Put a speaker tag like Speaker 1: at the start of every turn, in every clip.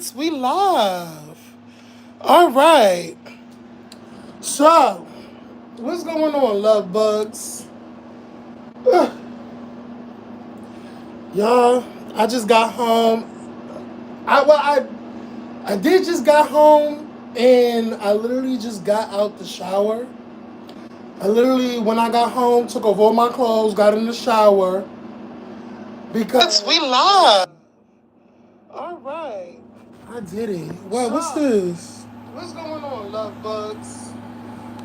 Speaker 1: Bugs, we live. All right. So, what's going on, love bugs? Y'all, I just got home. I did just got home, and I literally just got out the shower. I literally, when I got home, took off all my clothes, got in the shower because we live. All right. I did it. Well, what's this? What's going on, love bugs?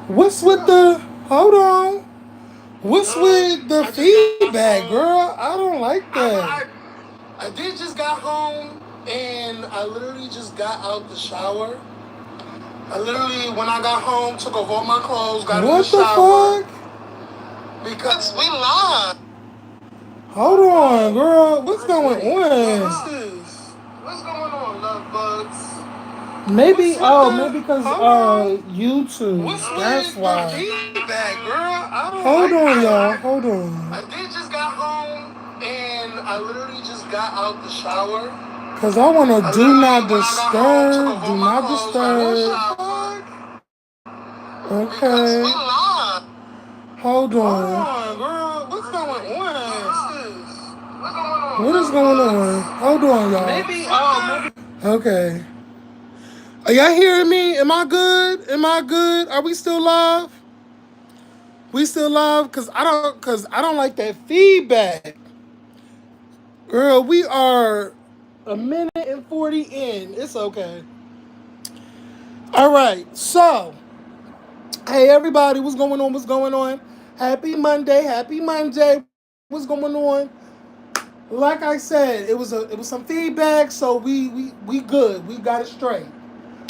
Speaker 1: What's with the? Hold on. What's with the feedback, girl? I don't like that. I did just got home, and I literally just got out the shower. I literally, when I got home, took off all my clothes, got in the shower. What the fuck? Because we live. Hold on, girl. What's going on? What's this? What's going on, love bugs? Maybe because YouTube. That's why. Feedback, girl. Hold on, y'all. Hold on. I did just got home, and I literally just got out the shower. Cause I wanna do not disturb. Do not disturb. Okay. Hold on, girl. What's going on? What is going on? Hold on, y'all. Maybe. Okay. Are y'all hearing me? Am I good? Am I good? Are we still live? We still live? Cause I don't like that feedback. Girl, we are a minute and 40 in. It's okay. All right. So, hey everybody, what's going on? What's going on? Happy Monday. Happy Monday. What's going on? Like I said, it was some feedback, so we good. We got it straight.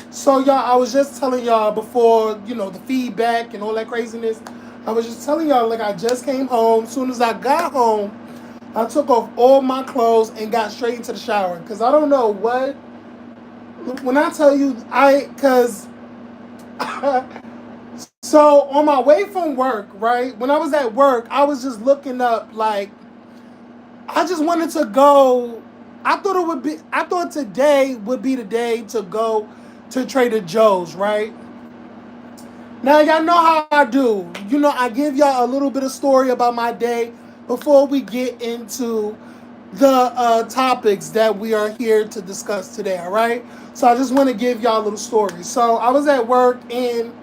Speaker 1: So y'all, I was just telling y'all before, the feedback and all that craziness. I was just telling y'all like I just came home. As soon as I got home, I took off all my clothes and got straight into the shower. Cause I don't know what. When I tell you, cause so on my way from work, right? When I was at work, I was just looking up like I just wanted to go. I thought today would be the day to go to Trader Joe's, right? Now y'all know how I do. I give y'all a little bit of story about my day before we get into the topics that we are here to discuss today, all right? So I just want to give y'all a little story. So I was at work and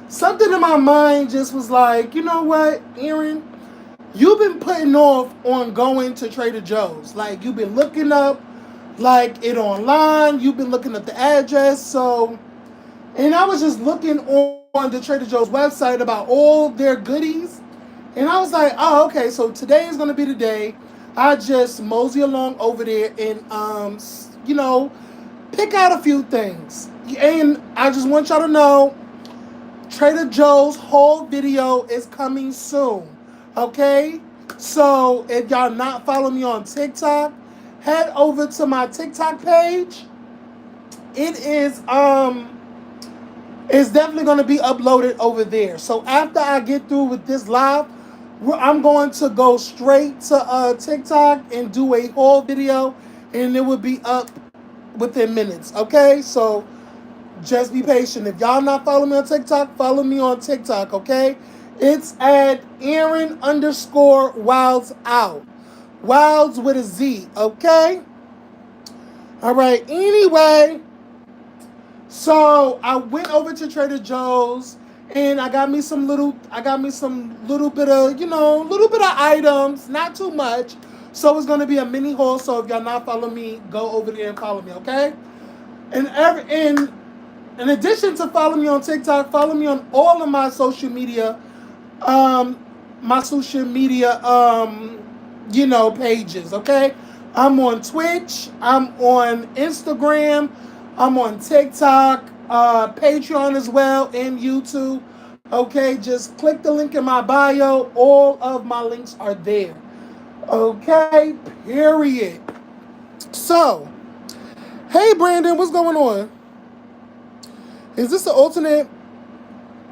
Speaker 1: something in my mind just was like, you know what, Aaron? You've been putting off on going to Trader Joe's. Like, you've been looking up, like, it online. You've been looking up the address. So, and I was just looking on the Trader Joe's website about all their goodies. And I was like, oh, okay, so today is going to be the day. I just mosey along over there and, pick out a few things. And I just want y'all to know, Trader Joe's whole video is coming soon. Okay? So if y'all not following me on TikTok, head over to my TikTok page. It is it's definitely going to be uploaded over there. So after I get through with this live, I'm going to go straight to TikTok and do a whole video, and it will be up within minutes. Okay? So just be patient. If y'all not following me on TikTok, follow me on TikTok, okay? It's at Aaron_Wilds out. Wilds with a Z, okay? All right, anyway. So I went over to Trader Joe's and I got me some little bit of, little bit of items, not too much. So it's gonna be a mini haul. So if y'all not following me, go over there and follow me, okay? And in addition to following me on TikTok, follow me on all of my social media, pages, okay? I'm on Twitch, I'm on Instagram, I'm on TikTok, Patreon as well, and YouTube. Okay, just click the link in my bio. All of my links are there. Okay, period. So, hey Brandon, what's going on? Is this the alternate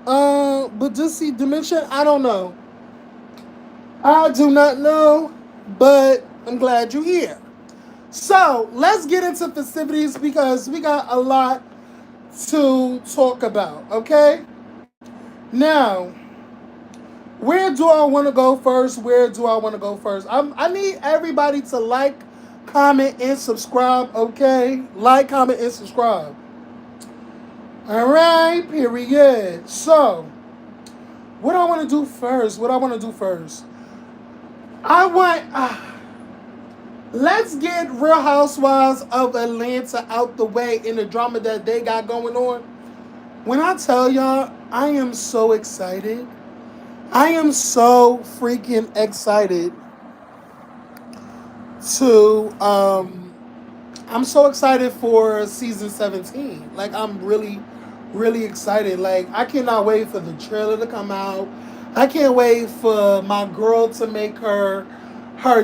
Speaker 1: Badussi dimension? I don't know. I do not know, but I'm glad you're here. So let's get into festivities because we got a lot to talk about. Okay. Now, where do I want to go first? Where do I want to go first? I need everybody to like, comment, and subscribe. Okay, like, comment, and subscribe. All right, period. So, what I want to do first? What I want to do first? I want. Let's get Real Housewives of Atlanta out the way in the drama that they got going on. When I tell y'all, I am so excited. I am so freaking excited to I'm so excited for season 17. Like I'm really excited. Like I cannot wait for the trailer to come out. I can't wait for my girl to make her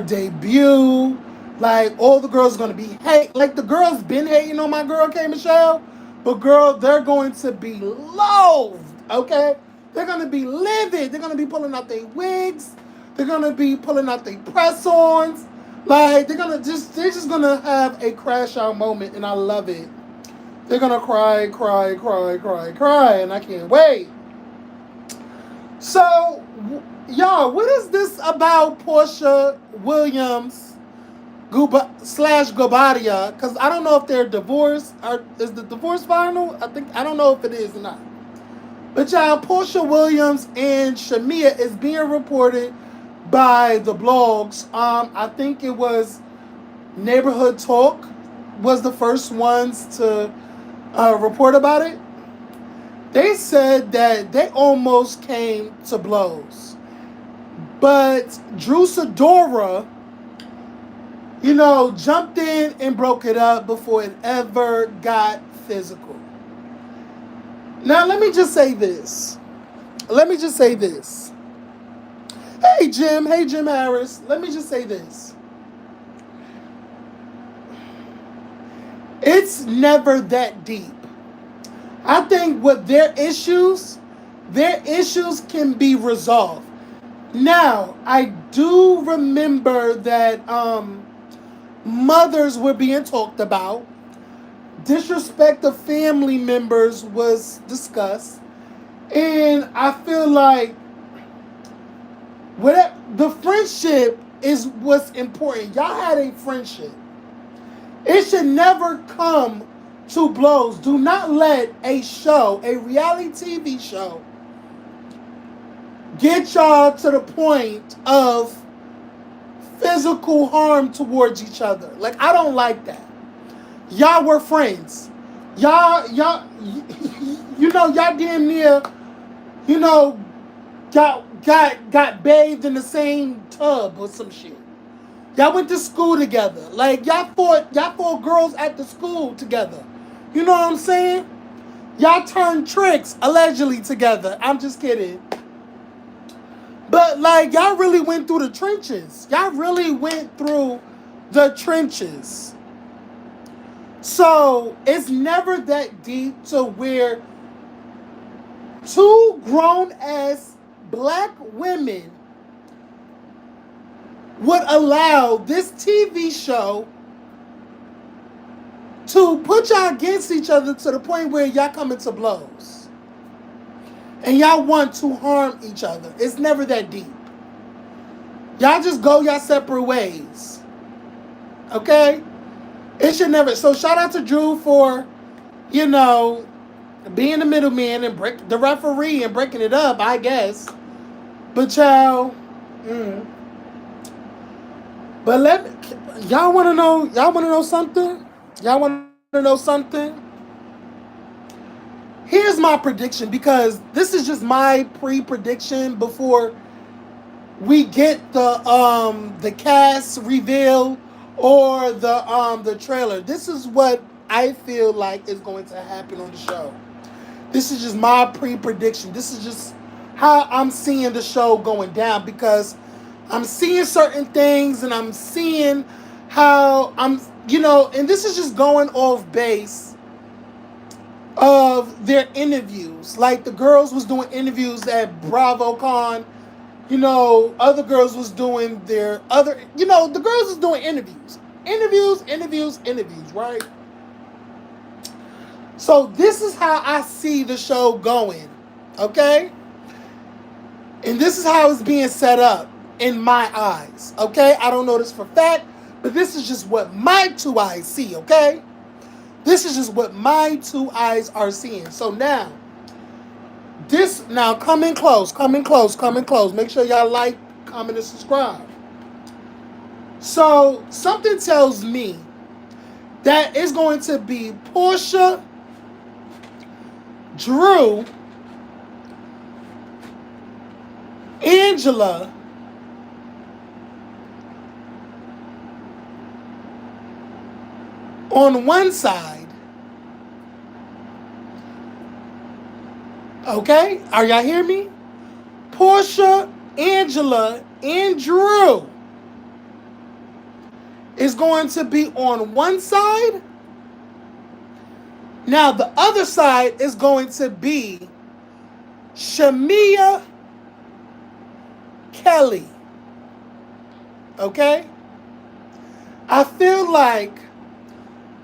Speaker 1: debut. Like all the girls gonna be like the girls been hating on my girl K Michelle, but girl, they're going to be loathed, okay? They're gonna be livid. They're gonna be pulling out their wigs. They're gonna be pulling out their press-ons. Like they're just gonna have a crash out moment, and I love it. They're gonna cry, and I can't wait. So, y'all, what is this about Porsha Williams slash Gobadia? Because I don't know if they're divorced. Is the divorce final? I don't know if it is or not. But y'all, Porsha Williams and Shamea is being reported by the blogs. I think it was Neighborhood Talk was the first ones to report about it. They said that they almost came to blows. But Drew Sidora, jumped in and broke it up before it ever got physical. Now, let me just say this. Hey, Jim. Hey, Jim Harris. Let me just say this. It's never that deep. I think with their issues can be resolved. Now, I do remember that mothers were being talked about. Disrespect of family members was discussed. And I feel like the friendship is what's important. Y'all had a friendship. It should never come to blows. Do not let a reality TV show, get y'all to the point of physical harm towards each other. Like, I don't like that. Y'all were friends. Y'all damn near, got bathed in the same tub or some shit. Y'all went to school together. Like, y'all fought girls at the school together. You know what I'm saying? Y'all turned tricks, allegedly, together. I'm just kidding. But, like, y'all really went through the trenches. So, it's never that deep to where two grown-ass black women would allow this TV show to put y'all against each other to the point where y'all come into blows. And y'all want to harm each other. It's never that deep. Y'all just go y'all separate ways. Okay? It should never. So shout out to Drew for, being the middleman and the referee and breaking it up, I guess. But y'all, but y'all want to know something? Y'all want to know something? Here's my prediction, because this is just my pre-prediction before we get the cast reveal or the trailer. This is what I feel like is going to happen on the show. This is just my pre-prediction. This is just how I'm seeing the show going down, because I'm seeing certain things and I'm seeing how and this is just going off base of their interviews. Like, the girls was doing interviews at BravoCon. Other girls was doing the girls was doing interviews. interviews, right? So this is how I see the show going, okay? And this is how it's being set up in my eyes, okay? I don't know this for fact, but this is just what my two eyes see, okay? This is just what my two eyes are seeing. So now, coming close. Make sure y'all like, comment, and subscribe. So something tells me that it's going to be Porsha, Drew, Angela, on one side. Okay? Are y'all hear me? Porsha, Angela, and Drew is going to be on one side. Now, the other side is going to be Shamea, Kelly. Okay? I feel like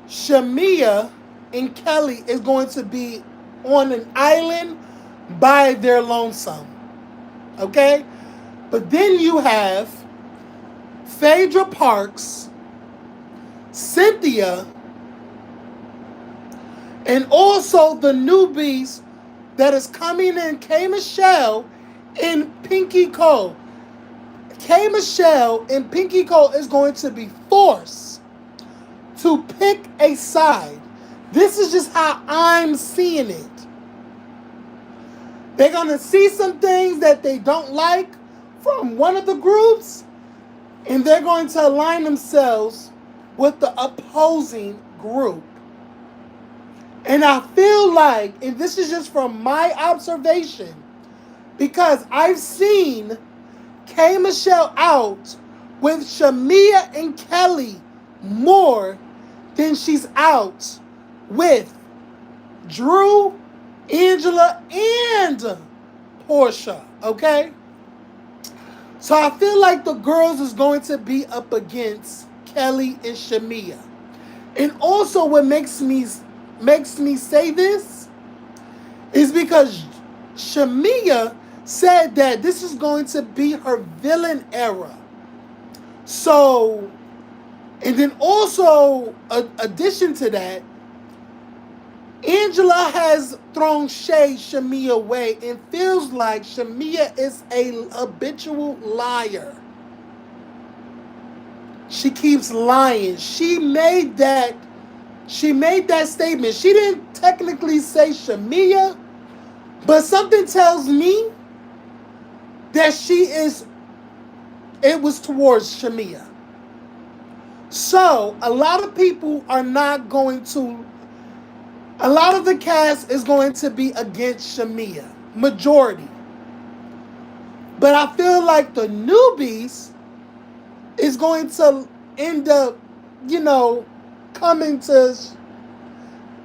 Speaker 1: Shamea and Kelly is going to be on an island by their lonesome. Okay? But then you have Phaedra Parks, Cynthia, and also the newbies that is coming in, K. Michelle and Pinky Cole. K. Michelle and Pinky Cole is going to be forced to pick a side. This is just how I'm seeing it. They're going to see some things that they don't like from one of the groups, and they're going to align themselves with the opposing group. And I feel like, and this is just from my observation, because I've seen K. Michelle out with Shamea and Kelly more than she's out with Drew, Angela, and Porsha, okay? So I feel like the girls is going to be up against Kelly and Shamea. And also what makes me say this is because Shamea said that this is going to be her villain era. So, and then also, addition to that, Angela has thrown shade Shamea way and feels like Shamea is a habitual liar. She keeps lying. She made that statement. She didn't technically say Shamea, but something tells me that it was towards Shamea. So, a lot of the cast is going to be against Shamea. Majority. But I feel like the newbies is going to end up, coming to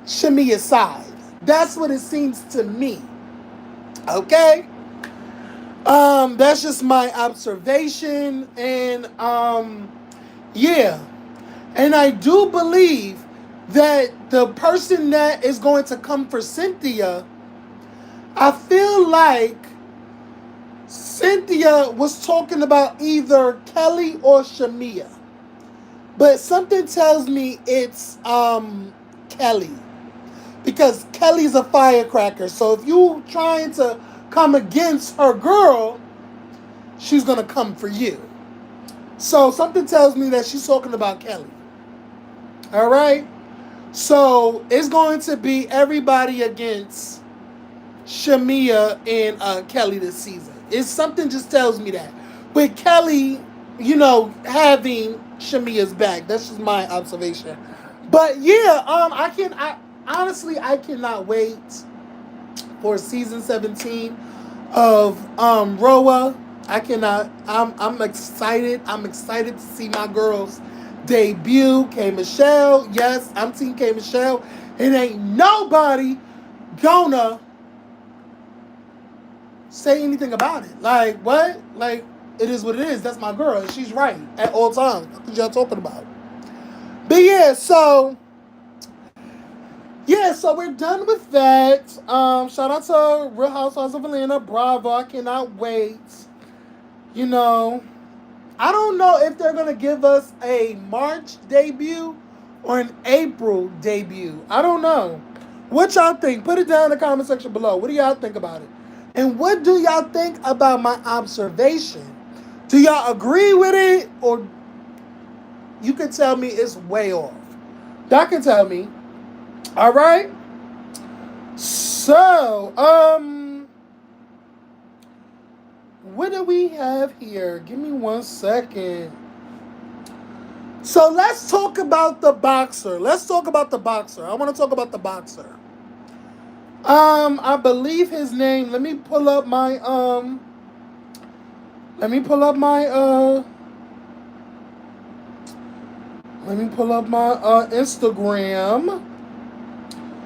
Speaker 1: Shamea's side. That's what it seems to me. Okay? That's just my observation. And, yeah. And I do believe that the person that is going to come for Cynthia, I feel like Cynthia was talking about either Kelly or Shamea. But something tells me it's Kelly. Because Kelly's a firecracker. So if you trying to come against her girl, she's going to come for you. So something tells me that she's talking about Kelly. All right? So it's going to be everybody against Shamea and Kelly this season. Something just tells me that. With Kelly, having Shamea's back. That's just my observation. But yeah, I cannot wait for season 17 of Roa. I'm excited. I'm excited to see my girls debut. K. Michelle. Yes, I'm Team K. Michelle. It ain't nobody gonna say anything about it. Like, what? Like, it is what it is. That's my girl. She's right at all times. What y'all talking about? But so we're done with that. Shout out to Real Housewives of Atlanta. Bravo. I cannot wait. You know, I don't know if they're gonna give us a March debut or an April debut. I don't know. What y'all think? Put it down in the comment section below. What do y'all think about it? And what do y'all think about my observation? Do y'all agree with it, or you can tell me it's way off? Y'all can tell me. All right. So, what do we have here? Give me 1 second. So let's talk about the boxer. Let's talk about the boxer. I want to talk about the boxer. I believe his name. Let me pull up my Let me pull up my Instagram,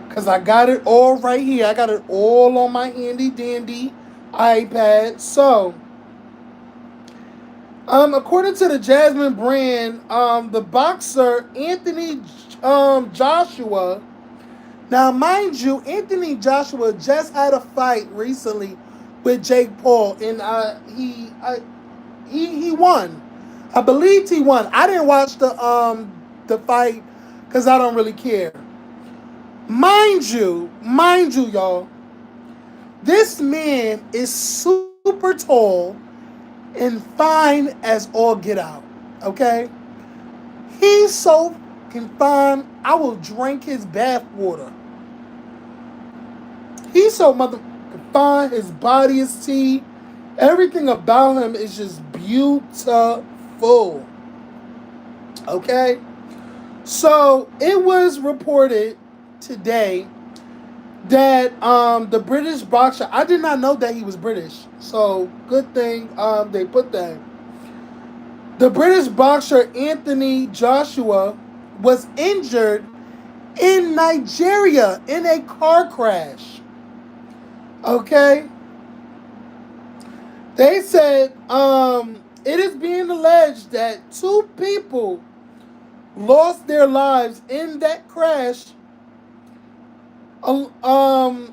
Speaker 1: cause I got it all right here. I got it all on my handy dandy iPad. So, according to the Jasmine brand, the boxer Anthony Joshua. Now, mind you, Anthony Joshua just had a fight recently with Jake Paul, and he won. I believed he won. I didn't watch the fight because I don't really care. Mind you, y'all. This man is super tall and fine as all get out. Okay, he's so fine. I will drink his bath water. He's so motherfucking fine. His body is tea. Everything about him is just beautiful. Okay? So, it was reported today that the British boxer, I did not know that he was British. So, good thing they put that. The British boxer Anthony Joshua was injured in Nigeria in a car crash. Okay? They said it is being alleged that 2 people lost their lives in that crash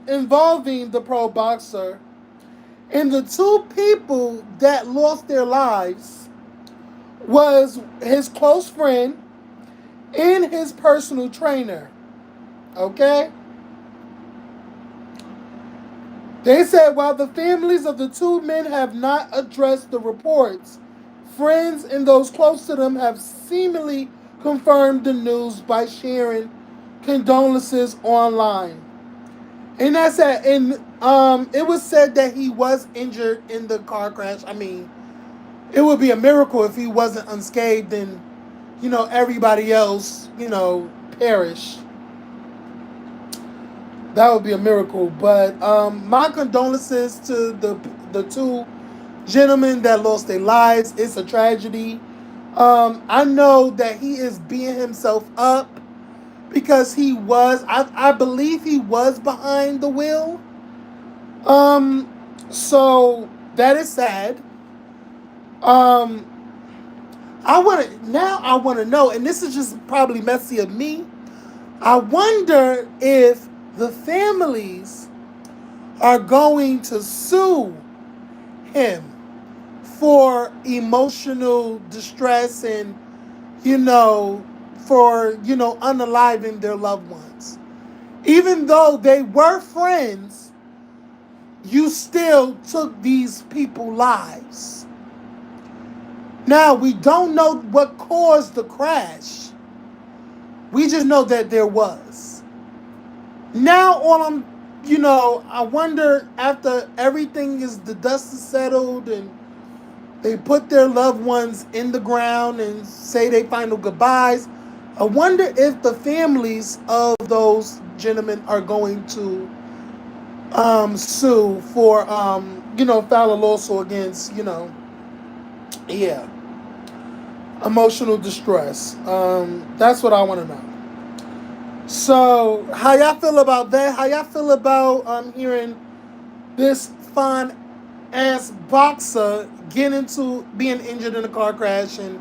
Speaker 1: involving the pro boxer. And the 2 people that lost their lives was his close friend and his personal trainer. Okay? They said while the families of the 2 men have not addressed the reports, friends and those close to them have seemingly confirmed the news by sharing condolences online. And that's it. And it was said that he was injured in the car crash. I mean, it would be a miracle if he wasn't unscathed and, everybody else, perished. That would be a miracle. But my condolences to the 2 gentlemen that lost their lives. It's a tragedy. I know that he is beating himself up because I believe he was behind the wheel. So that is sad. I want to know, and this is just probably messy of me. I wonder if the families are going to sue him for emotional distress and, for, unaliving their loved ones. Even though they were friends, you still took these people's lives. Now, we don't know what caused the crash. We just know that there was. Now, I wonder after the dust is settled and they put their loved ones in the ground and say their final goodbyes, I wonder if the families of those gentlemen are going to sue for, file a lawsuit against, emotional distress. That's what I want to know. So, how y'all feel about that? How y'all feel about hearing this fine ass boxer get into being injured in a car crash and,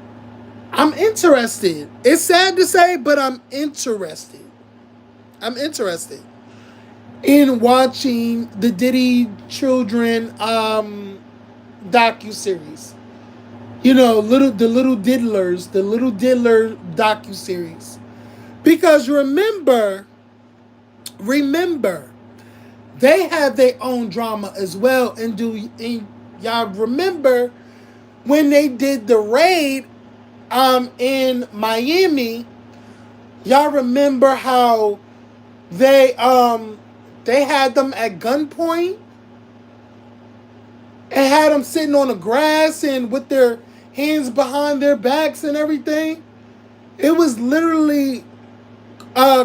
Speaker 1: I'm interested. It's sad to say, but I'm interested. I'm interested in watching the Diddy children docuseries. You know, the little diddler docuseries. Because remember, they have their own drama as well. And y'all remember when they did the raid in Miami? Y'all remember how they had them at gunpoint and had them sitting on the grass and with their hands behind their backs and everything? It was literally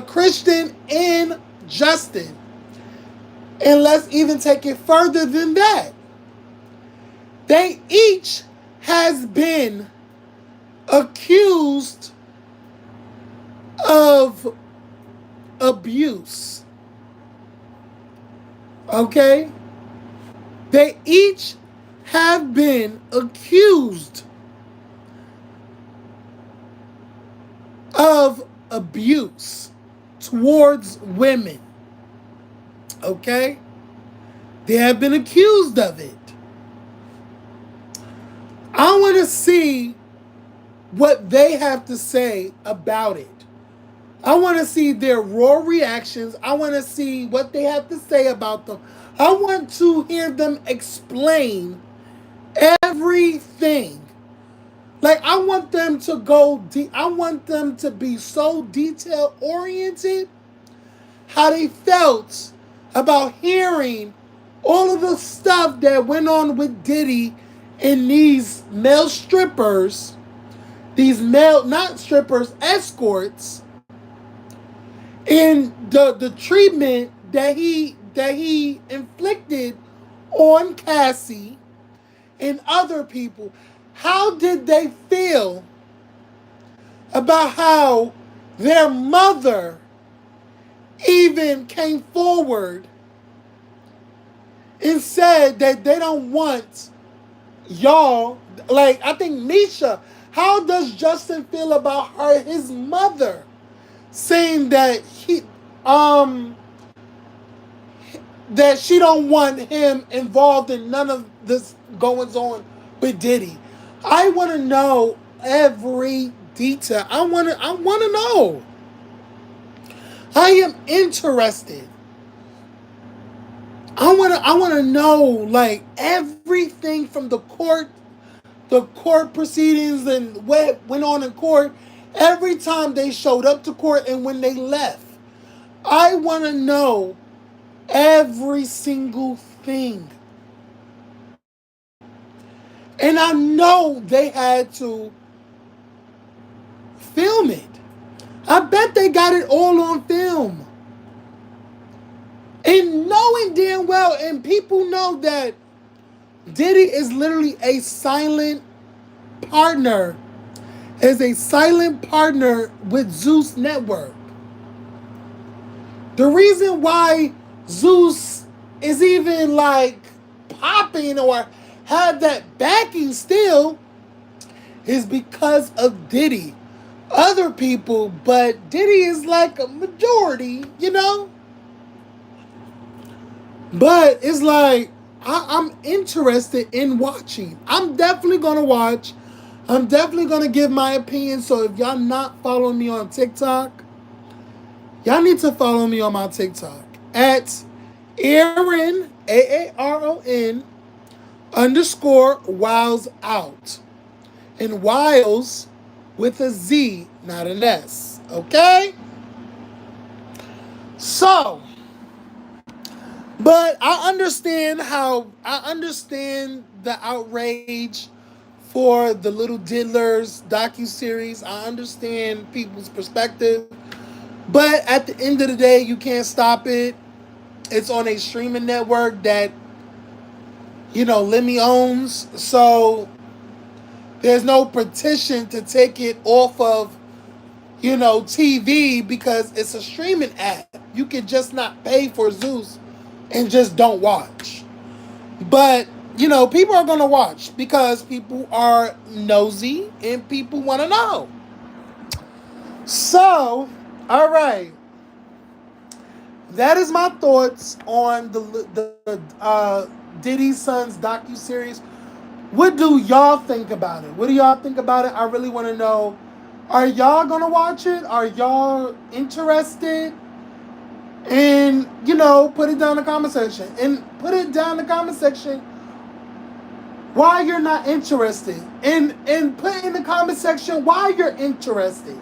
Speaker 1: Christian and Justin. And let's even take it further than that. They each has been accused of abuse. Okay? They each have been accused of abuse towards women. Okay? They have been accused of it. I want to see what they have to say about it. I want to see their raw reactions. I want to see what they have to say about them. I want to hear them explain everything. Like, I want them to go deep. I want them to be so detail oriented how they felt about hearing all of the stuff that went on with Diddy and these male strippers, these male, not strippers, escorts, and the treatment that he inflicted on Cassie and other people. How did they feel about how their mother even came forward and said that they don't want y'all? Like, I think Misha, how does Justin feel about his mother saying that that she don't want him involved in none of this goings on with Diddy? I want to know every detail. I want to know. I am interested. I want to know, like, everything from the court proceedings and what went on in court, every time they showed up to court and when they left. I want to know every single thing. And I know they had to film it. I bet they got it all on film. And knowing damn well, and people know that Diddy is literally a silent partner, with Zeus Network. The reason why Zeus is even like popping or have that backing still is because of Diddy. Other people, but Diddy is like a majority, you know? But it's like, I'm interested in watching. I'm definitely going to watch. I'm definitely going to give my opinion. So if y'all not following me on TikTok, y'all need to follow me on my TikTok at Aaron, AARON _Wiles Out. And Wiles with a Z, not an S. Okay? So, but I understand the outrage for the Little Diddlers docuseries. I understand people's perspective. But at the end of the day, you can't stop it. It's on a streaming network that, Lemmy owns. So there's no petition to take it off of, TV because it's a streaming app. You can just not pay for Zeus and just don't watch. But people are going to watch because people are nosy and people want to know. So, all right. That is my thoughts on the Diddy Son's docuseries. What do y'all think about it? What do y'all think about it? I really want to know. Are y'all gonna watch it? Are y'all interested? And put it down in the comment section. And put it down in the comment section why you're not interested. And put in the comment section why you're interested.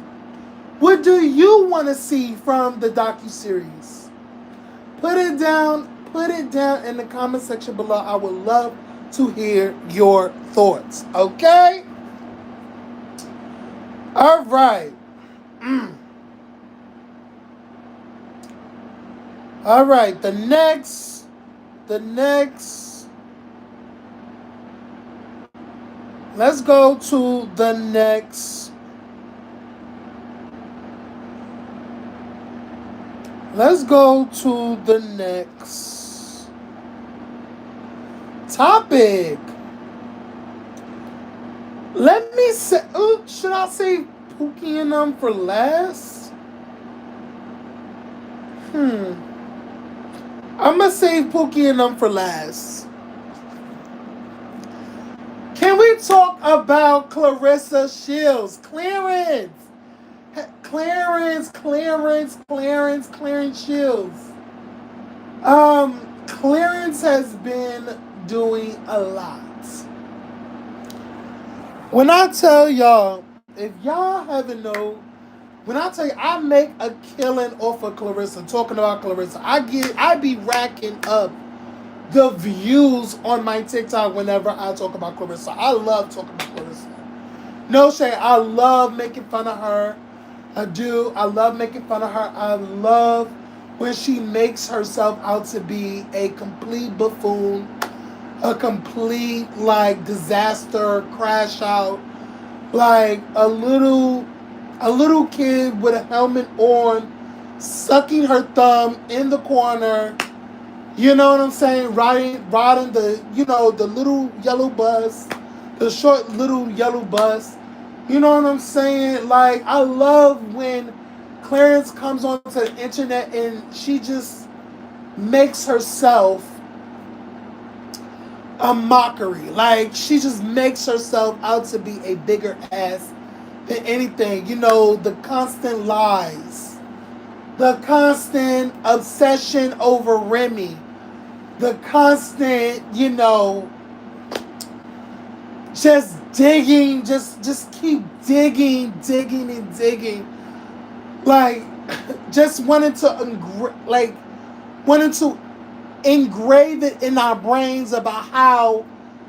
Speaker 1: What do you want to see from the docuseries? Put it down in the comment section below. I would love to hear your thoughts. Okay? All right. All right. The next. Let's go to the next. Let's go to the next topic. Let me say, should I say Pookie and them for last? I'm going to save Pookie and them for last. Can we talk about Claressa Shields? Clarence Shields. Clarence has been doing a lot. When I tell y'all, if y'all haven't known, when I tell you I make a killing off of Claressa, talking about Claressa, I be racking up the views on my TikTok whenever I talk about Claressa. I love talking about Claressa. No shade, I love making fun of her. I do. I love making fun of her. I love when she makes herself out to be a complete buffoon, a complete disaster, crash out, like a little kid with a helmet on, sucking her thumb in the corner. You know what I'm saying? Riding the the little yellow bus, the short little yellow bus. You know what I'm saying? I love when Clarence comes onto the internet and she just makes herself a mockery. She just makes herself out to be a bigger ass than anything. The constant lies. The constant obsession over Remy. The constant, just digging, just keep digging and digging. Just wanting to engrave it in our brains about how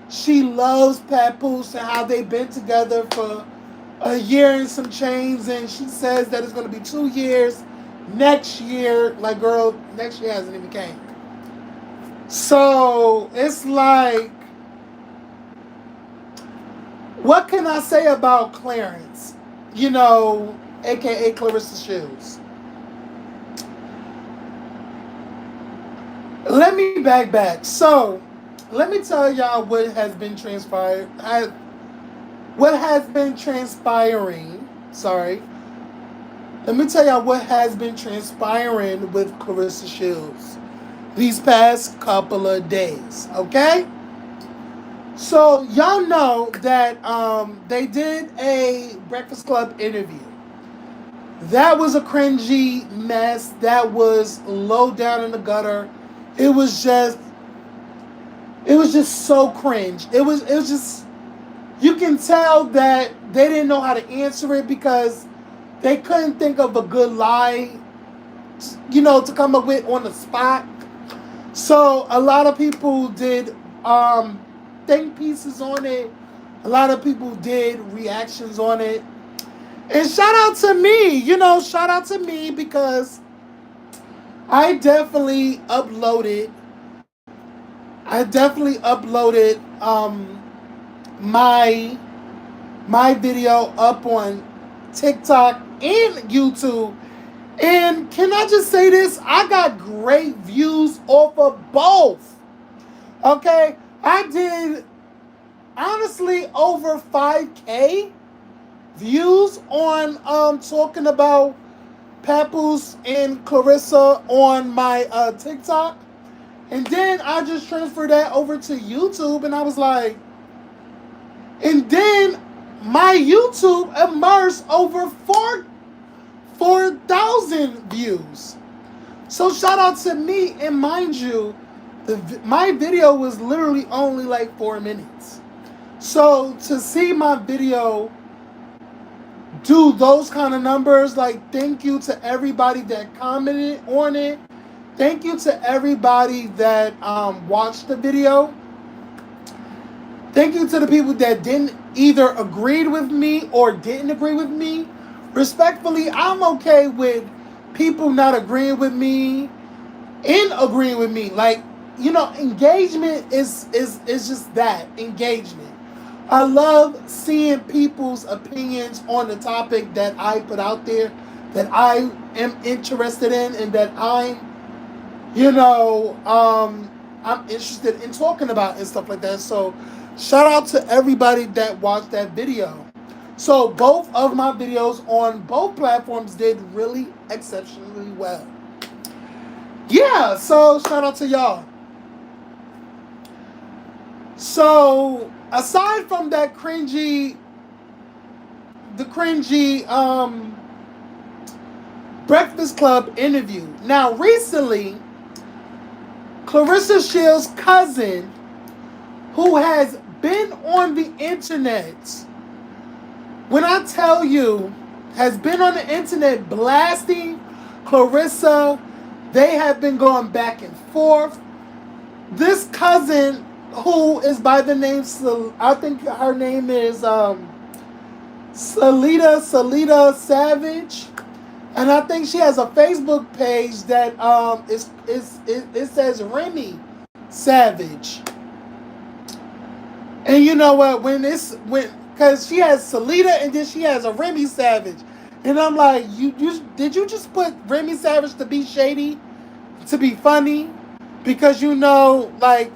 Speaker 1: she loves Papoose and how they've been together for a year and some change, and she says that it's going to be 2 years next year. Girl, next year hasn't even came. So it's what can I say about Clarence? AKA Claressa Shields. Let me back. So, let me tell y'all what has been transpiring. What has been transpiring. Sorry. Let me tell y'all what has been transpiring with Claressa Shields these past couple of days. Okay? So, y'all know that they did a Breakfast Club interview. That was a cringy mess. That was low down in the gutter. It was just so cringe. It was just, you can tell that they didn't know how to answer it because they couldn't think of a good lie, to come up with on the spot. So a lot of people did think pieces on it. A lot of people did reactions on it. And shout out to me, because I definitely uploaded my video up on TikTok and YouTube. And can I just say this? I got great views off of both. Okay? I did, honestly, over 5K views on talking about Papoose and Claressa on my TikTok. And then I just transferred that over to YouTube, and I was like, and then my YouTube immersed over 4,000 views. So shout out to me, and mind you, my video was literally only like 4 minutes. So to see my video do those kind of numbers, like, thank you to everybody that commented on it. Thank you to everybody that watched the video. Thank you to the people that didn't either agreed with me or didn't agree with me. Respectfully, I'm okay with people not agreeing with me and agreeing with me. Like, engagement is just that, engagement. I love seeing people's opinions on the topic that I put out there, that I am interested in, and that I'm interested in talking about and stuff like that. So shout out to everybody that watched that video. So both of my videos on both platforms did really exceptionally well. Yeah, so shout out to y'all. So aside from that cringy Breakfast Club interview, now recently, Claressa Shields' cousin, who has been on the internet, when I tell you, has been on the internet blasting Claressa, they have been going back and forth. This cousin, who is by the name, I think her name is Salida Savage, and I think she has a Facebook page that it says Remy Savage. And you know what? Because she has Salida and then she has a Remy Savage, and I'm like, did you just put Remy Savage to be shady, to be funny, because like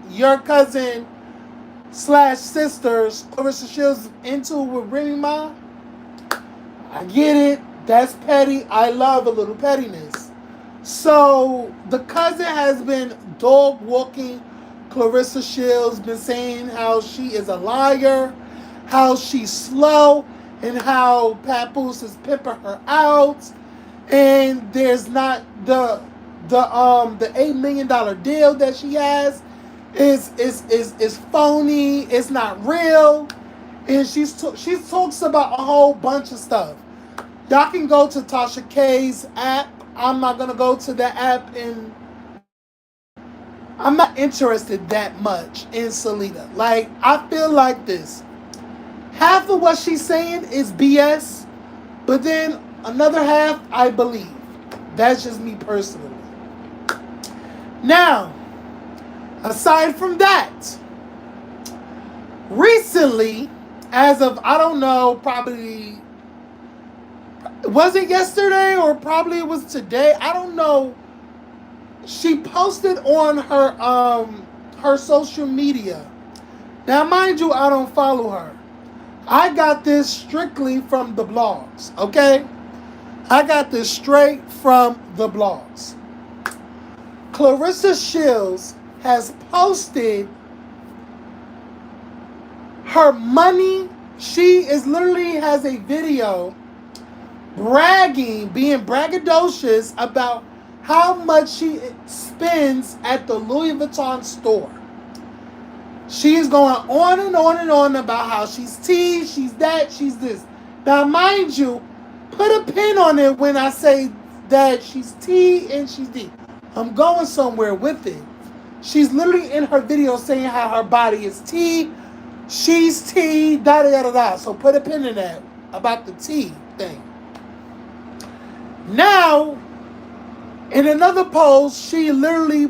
Speaker 1: your cousin / sisters Claressa Shields into with Remy Ma? I get it. That's petty. I love a little pettiness. So the cousin has been dog walking Claressa Shields, been saying how she is a liar, how she's slow, and how Papoose is pimping her out, and there's not the $8 million deal that she has is phony. It's not real, and she talks about a whole bunch of stuff. Y'all can go to Tasha K's app. I'm not gonna go to the app, and I'm not interested that much in Salida. Like, I feel like this. Half of what she's saying is BS, but then another half I believe. That's just me personally. Now, aside from that, recently, as of, I don't know, probably, was it yesterday or probably it was today? I don't know. She posted on her social media. Now, mind you, I don't follow her. I got this strictly from the blogs, okay? I got this straight from the blogs. Claressa Shields has posted her money. She literally has a video being braggadocious about how much she spends at the Louis Vuitton store. She's going on and on and on about how she's T, she's that, she's this. Now, mind you, put a pin on it when I say that she's T and she's D. I'm going somewhere with it. She's literally in her video saying how her body is T, she's T, da-da-da-da-da. So put a pin in that about the T thing. Now, in another post, she literally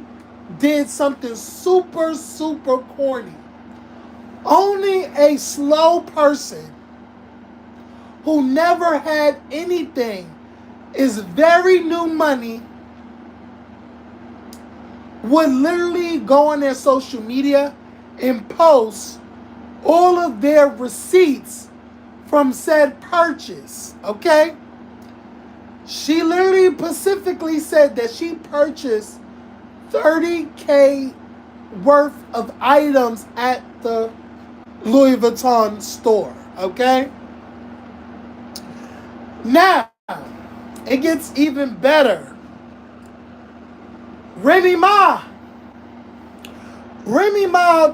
Speaker 1: did something super, super corny. Only a slow person who never had anything, is very new money, would literally go on their social media and post all of their receipts from said purchase, okay? She literally specifically said that she purchased $30K worth of items at the Louis Vuitton store, okay? Now, it gets even better. Remy Ma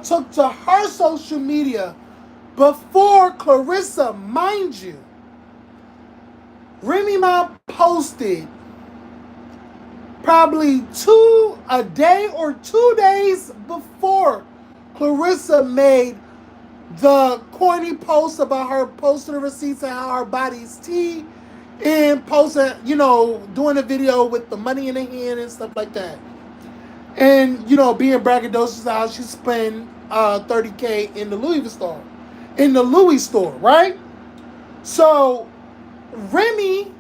Speaker 1: took to her social media before Claressa, mind you. Remy Ma posted probably a day or 2 days before Claressa made the corny post about her posting the receipts and how her body's tea and posting, doing a video with the money in her hand and stuff like that. And, being braggadocious how she spent $30K in the Louis store, right? So, Remy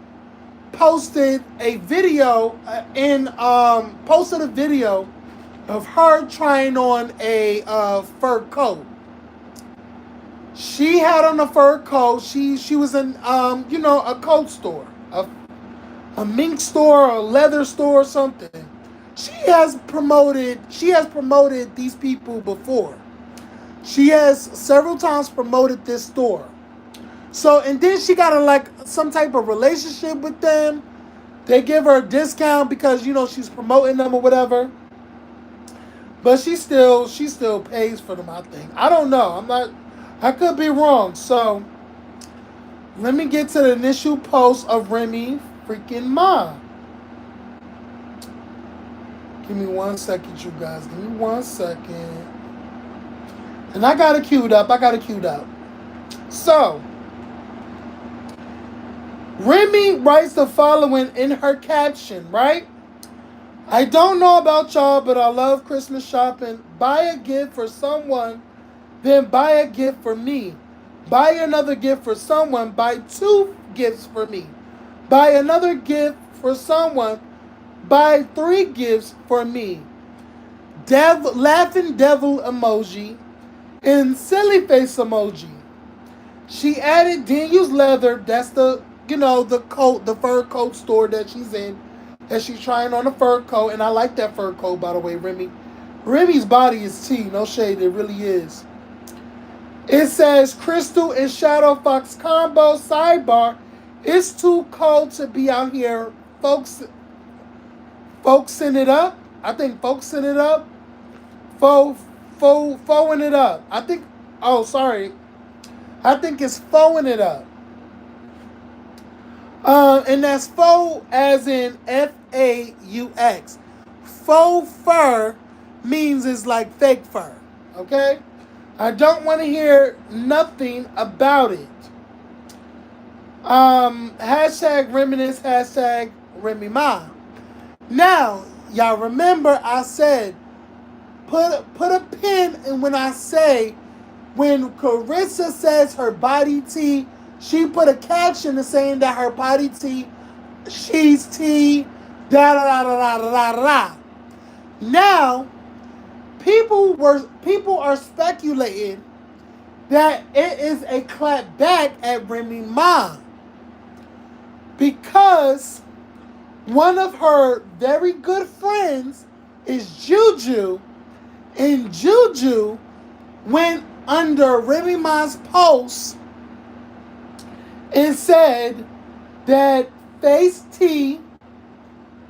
Speaker 1: posted a video of her trying on a fur coat. She had on a fur coat. She was in a coat store, a mink store, or a leather store, or something. She has promoted these people before. She has several times promoted this store. So, and then she got some type of relationship with them. They give her a discount because, she's promoting them or whatever. But she still pays for them, I think. I don't know. I could be wrong. So, let me get to the initial post of Remy freaking Ma. Give me 1 second, you guys. Give me 1 second. And I got it queued up. So, Remy writes the following in her caption, right? I don't know about y'all, but I love Christmas shopping. Buy a gift for someone, then buy a gift for me. Buy another gift for someone, buy 2 gifts for me. Buy another gift for someone, buy 3 gifts for me. Laughing devil emoji and silly face emoji. She added Daniel's Leather, that's the coat, the fur coat store that she's in, that she's trying on a fur coat, and I like that fur coat, by the way, Remy. Remy's body is tea, no shade, it really is. It says, Crystal and Shadow Fox combo, sidebar, it's too cold to be out here, folks in it up. I think folks in it up. Foing it up. I think it's foing it up. And that's faux as in F-A-U-X. Faux fur means it's like fake fur. Okay? I don't want to hear nothing about it. Hashtag reminisce, hashtag Remy Ma. Now, y'all remember I said, put a pin in when I say, when Claressa says her body tea, she put a caption to saying that her body tea, she's tea, da da da da da da da. Now, people are speculating that it is a clap back at Remy Ma because one of her very good friends is Juju, and Juju went under Remy Ma's post and said that face tea,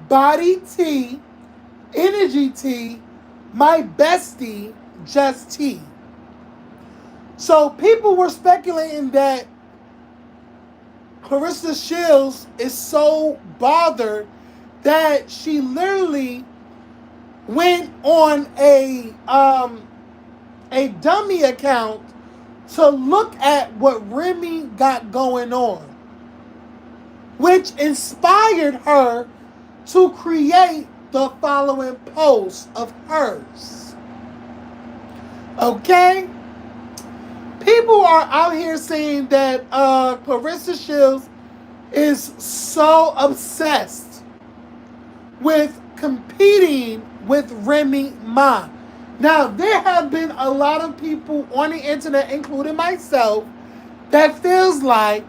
Speaker 1: body tea, energy tea, my bestie, just tea. So people were speculating that Claressa Shields is so bothered that she literally went on a dummy account to look at what Remy got going on, which inspired her to create the following post of hers. Okay? People are out here saying that Claressa Shields is so obsessed with competing with Remy Ma. Now, there have been a lot of people on the internet, including myself, that feels like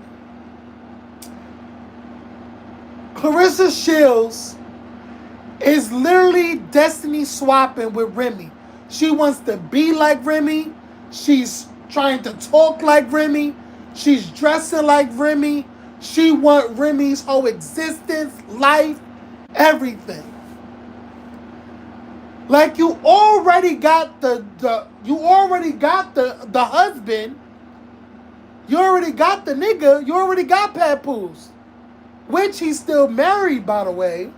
Speaker 1: Claressa Shields is literally destiny swapping with Remy. She wants to be like Remy. She's trying to talk like Remy. She's dressing like Remy. She wants Remy's whole existence, life, everything. Like you already got the husband. You already got the nigga. You already got Papoose, which he's still married, by the way.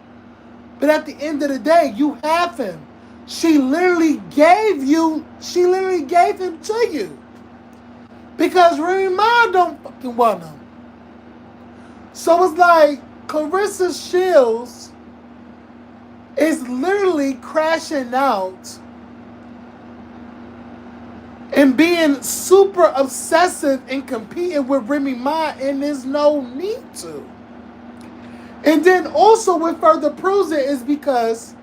Speaker 1: But at the end of the day, you have him. She literally gave him to you. Because Remy Ma don't fucking want him. So it's like Claressa Shields is literally crashing out and being super obsessive and competing with Remy Ma, and there's no need to. And then also what further proves it is because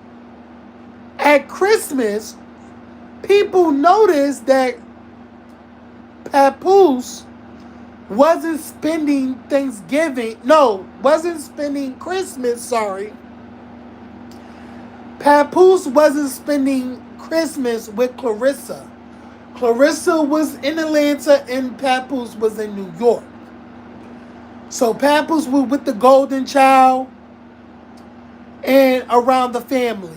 Speaker 1: at Christmas, people noticed that Papoose wasn't spending Christmas, sorry. Papoose wasn't spending Christmas with Claressa. Claressa was in Atlanta and Papoose was in New York. So Papoose was with the golden child and around the family.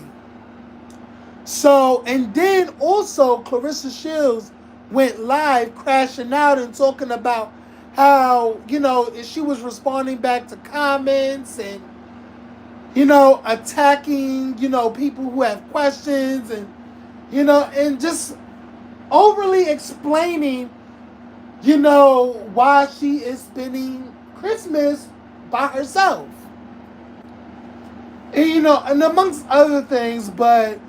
Speaker 1: So, and then also Claressa Shields went live crashing out and talking about how, she was responding back to comments and, attacking, people who have questions and, and just overly explaining, why she is spending Christmas by herself. And, and amongst other things, but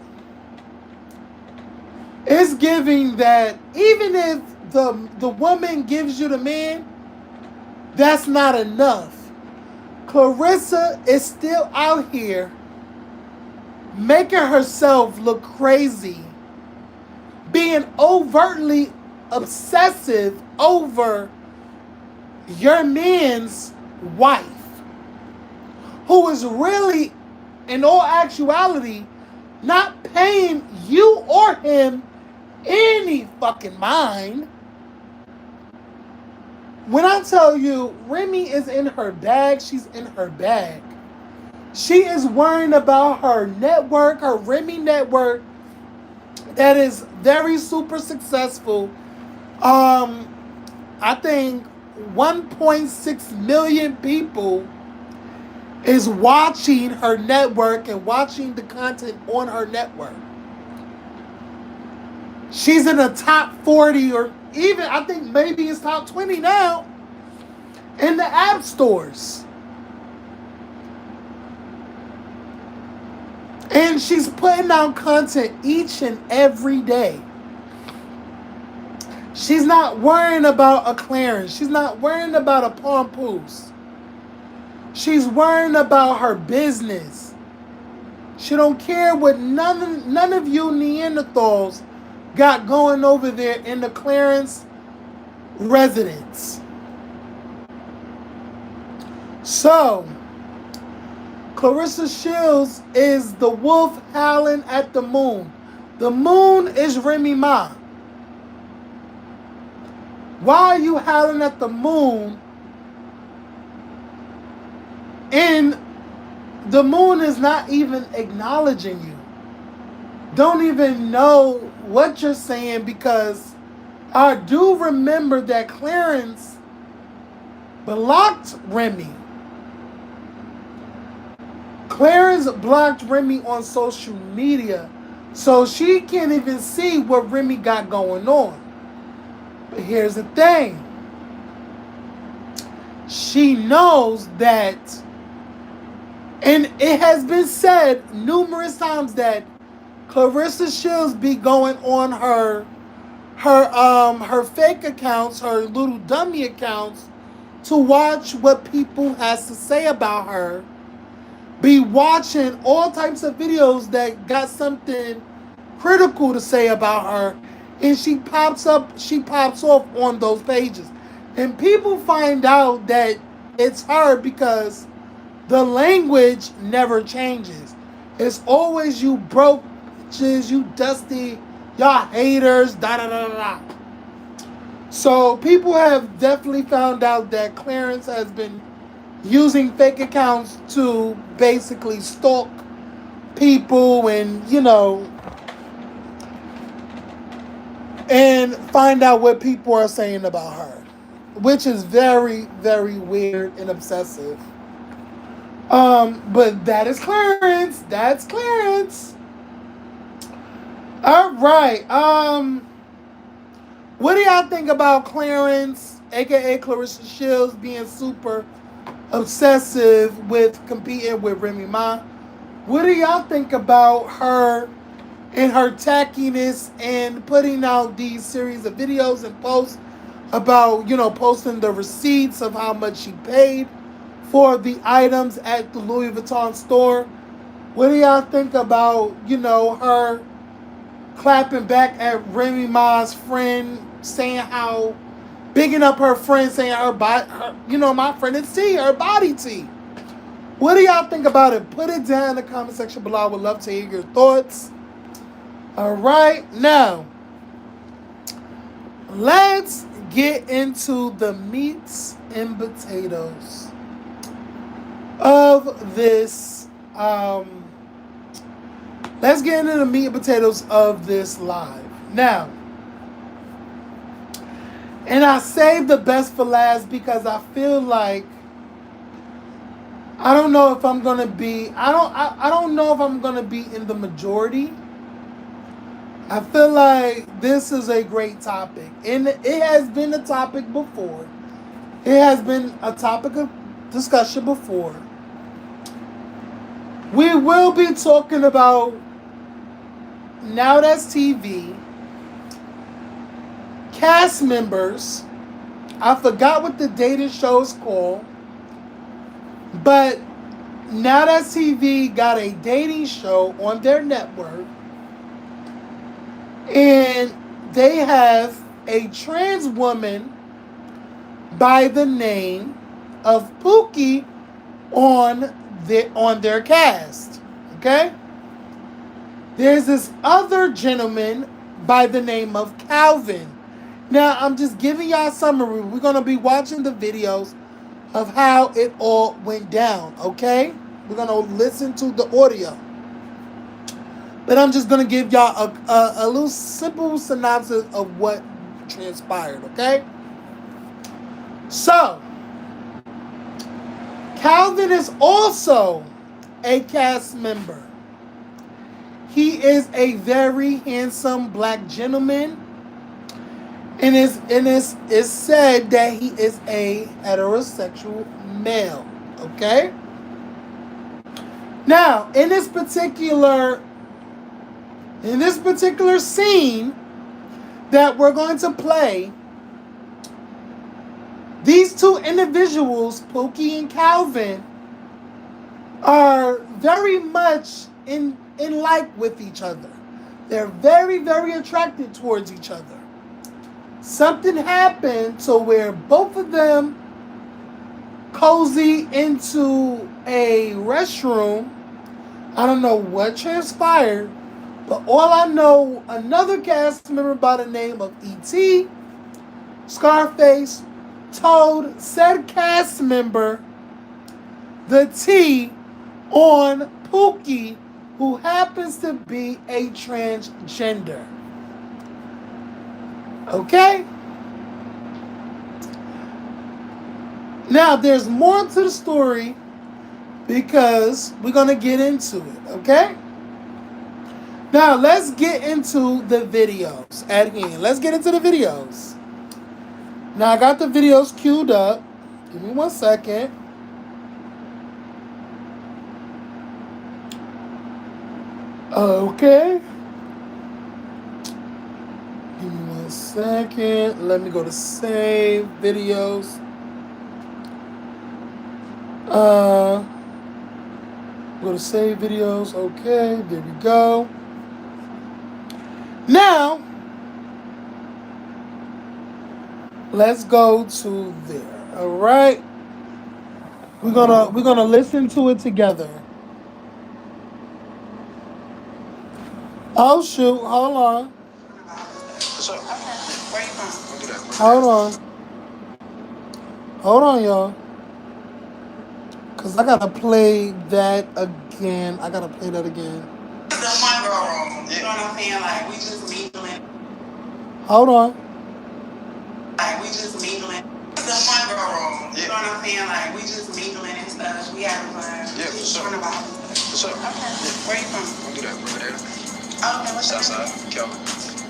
Speaker 1: it's giving that even if the woman gives you the man, that's not enough. Claressa is still out here making herself look crazy, being overtly obsessive over your man's wife, who is really, in all actuality, not paying you or him any fucking mind. When I tell you Remy is in her bag, she's in her bag. She is worrying about her network, her Remy network, that is very super successful. I think 1.6 million people is watching her network and watching the content on her network. She's in the top 40 or even, I think maybe it's top 20 now in the app stores. And she's putting out content each and every day. She's not worrying about a Clarence. She's not worrying about a Papoose. She's worrying about her business. She don't care what none of you Neanderthals got going over there in the Clarence residence. So, Claressa Shields is the wolf howling at the moon. The moon is Remy Ma. Why are you howling at the moon? And the moon is not even acknowledging you. Don't even know what you're saying, because I do remember that Clarence blocked Remy. Clarence blocked Remy on social media, so she can't even see what Remy got going on. But here's the thing. She knows that, and it has been said numerous times that Claressa Shields be going on her fake accounts, her little dummy accounts, to watch what people has to say about her. Be watching all types of videos that got something critical to say about her, and she pops off on those pages. And people find out that it's her because the language never changes. It's always you broke, you dusty, y'all haters, da da da da da. So people have definitely found out that Clarence has been using fake accounts to basically stalk people and, and find out what people are saying about her, which is very, very weird and obsessive. But that is Clarence. That's Clarence. All right. What do y'all think about Clarence, aka Claressa Shields, being super obsessive with competing with Remy Ma? What do y'all think about her and her tackiness and putting out these series of videos and posts about, posting the receipts of how much she paid for the items at the Louis Vuitton store? What do y'all think about, her clapping back at Remy Ma's friend, saying how, bigging up her friend, saying my friend is T, her body T? What do y'all think about it? Put it down in the comment section below. I would love to hear your thoughts. All right, now let's get into the meats and potatoes of this. Let's get into the meat and potatoes of this live. Now, and I saved the best for last because I feel like I don't know if I'm gonna be. I don't know if I'm gonna be in the majority. I feel like this is a great topic, and it has been a topic before. It has been a topic of discussion before. We will be talking about Now That's TV, cast members. I forgot what the dating show is called, but Now That's TV got a dating show on their network, and they have a trans woman by the name of Pookie on their cast. Okay? There's this other gentleman by the name of Calvin. Now, I'm just giving y'all a summary. We're going to be watching the videos of how it all went down, okay? We're going to listen to the audio. But I'm just going to give y'all a little simple synopsis of what transpired, okay? So, Calvin is also a cast member. He is a very handsome black gentleman. And it's said that he is a heterosexual male. Okay? Now, in this particular scene that we're going to play, these two individuals, Pookie and Calvin, are very much in like with each other. They're very, very attracted towards each other. Something happened to where both of them cozy into a restroom. I don't know what transpired, but all I know, another cast member by the name of E.T. Scarface told said cast member the T on Pookie, who happens to be a transgender. Okay? Now, there's more to the story because we're going to get into it. Okay? Now, let's get into the videos at hand. Let's get into the videos. Now, I got the videos queued up. Give me 1 second. Okay. Give me 1 second. Let me go to save videos. Go to save videos. Okay, there we go. Now, let's go to there. All right. We're gonna listen to it together. Oh shoot, hold on.
Speaker 2: What's up? Where you from? Don't do that.
Speaker 1: Hold on. Hold on, y'all. Cause I gotta play that again. I gotta play that again.
Speaker 2: The one girl room. You know what I'm saying? Like we just mingling.
Speaker 1: Hold on.
Speaker 2: Like we just mingling. The one girl room. You know what I'm saying? Like we just mingling and stuff. We having fun. Yeah, for sure. What's up? Okay. Where you from? Don't do that, bro. Okay, what's your name? Kelvin.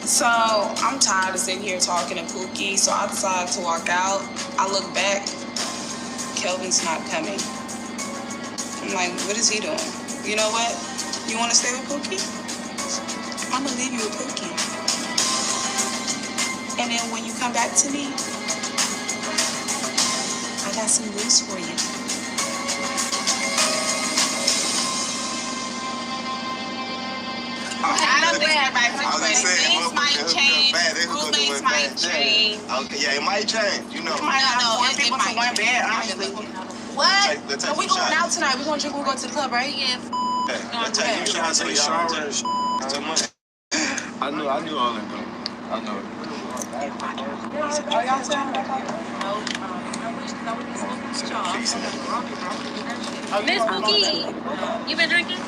Speaker 2: So I'm tired of sitting here talking to Pookie, so I decided to walk out. I look back, Kelvin's not coming. I'm like, what is he doing? You know what? You want to stay with Pookie? I'm gonna leave you with Pookie. And then when you come back to me, I got some news for you. I know things might change. Roommates might change. Okay, yeah, it might change. You know. It might bad, honestly. What? So we going out tonight. We gonna drink when we go to the club, right? Yeah. Let's take you shots in the shower. I knew all that, though. I know it. Are y'all saying?
Speaker 3: Miss Pookie, you been drinking?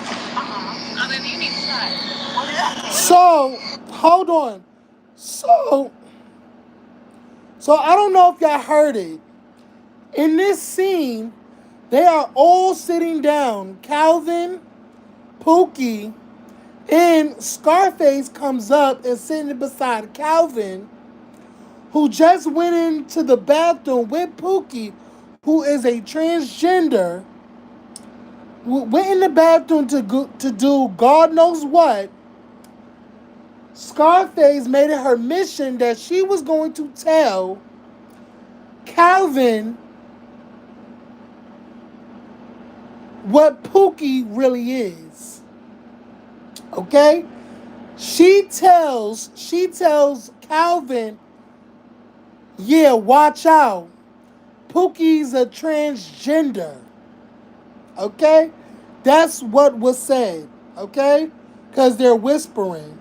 Speaker 3: Oh, baby, you need to start.
Speaker 1: So, hold on. So I don't know if y'all heard it. In this scene, they are all sitting down. Calvin, Pookie, and Scarface comes up and sitting beside Calvin, who just went into the bathroom with Pookie, who is a transgender, went in the bathroom to do God knows what. Scarface made it her mission that she was going to tell Calvin what Pookie really is. Okay? She tells Calvin, yeah, watch out. Pookie's a transgender. Okay? That's what was said. Okay? Because they're whispering.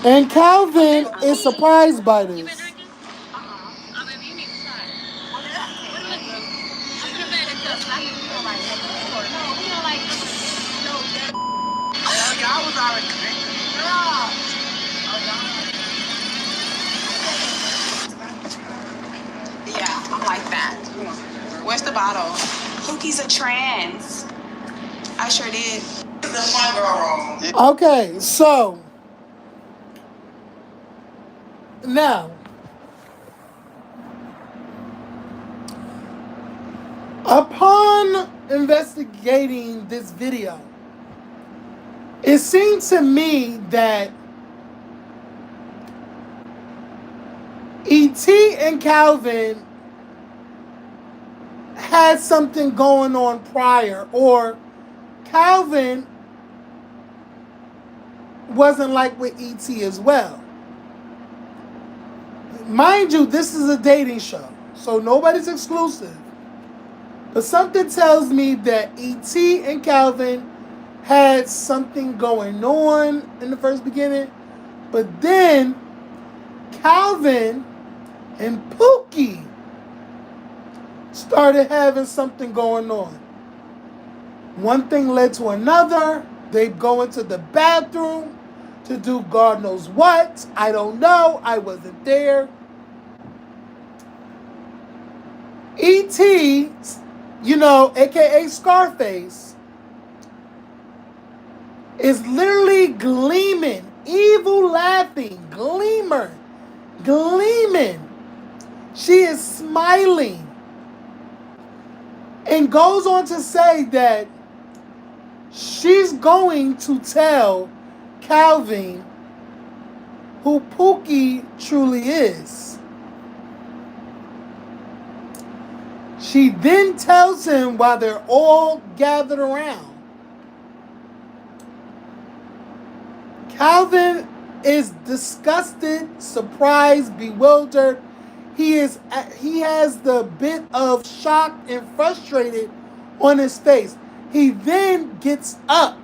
Speaker 1: And Calvin is surprised by this.
Speaker 2: Y'all was already yeah, I'm like that. Where's the bottle? Pookie's a trans. I sure did. The one girl room.
Speaker 1: Okay, so now upon investigating this video, it seemed to me that E.T. and Calvin had something going on prior, or Calvin wasn't like with E.T. as well. Mind you, this is a dating show, so nobody's exclusive. But something tells me that E.T. and Calvin had something going on in the first beginning, but then Calvin and Pookie started having something going on. One thing led to another. They go into the bathroom to do God knows what. I don't know. I wasn't there. E.T., aka Scarface, is literally gleaming, evil laughing, gleaming. She is smiling. And goes on to say that she's going to tell Calvin who Pookie truly is. She then tells him while they're all gathered around Calvin is disgusted, surprised, bewildered. He has the bit of shocked and frustrated on his face. He then gets up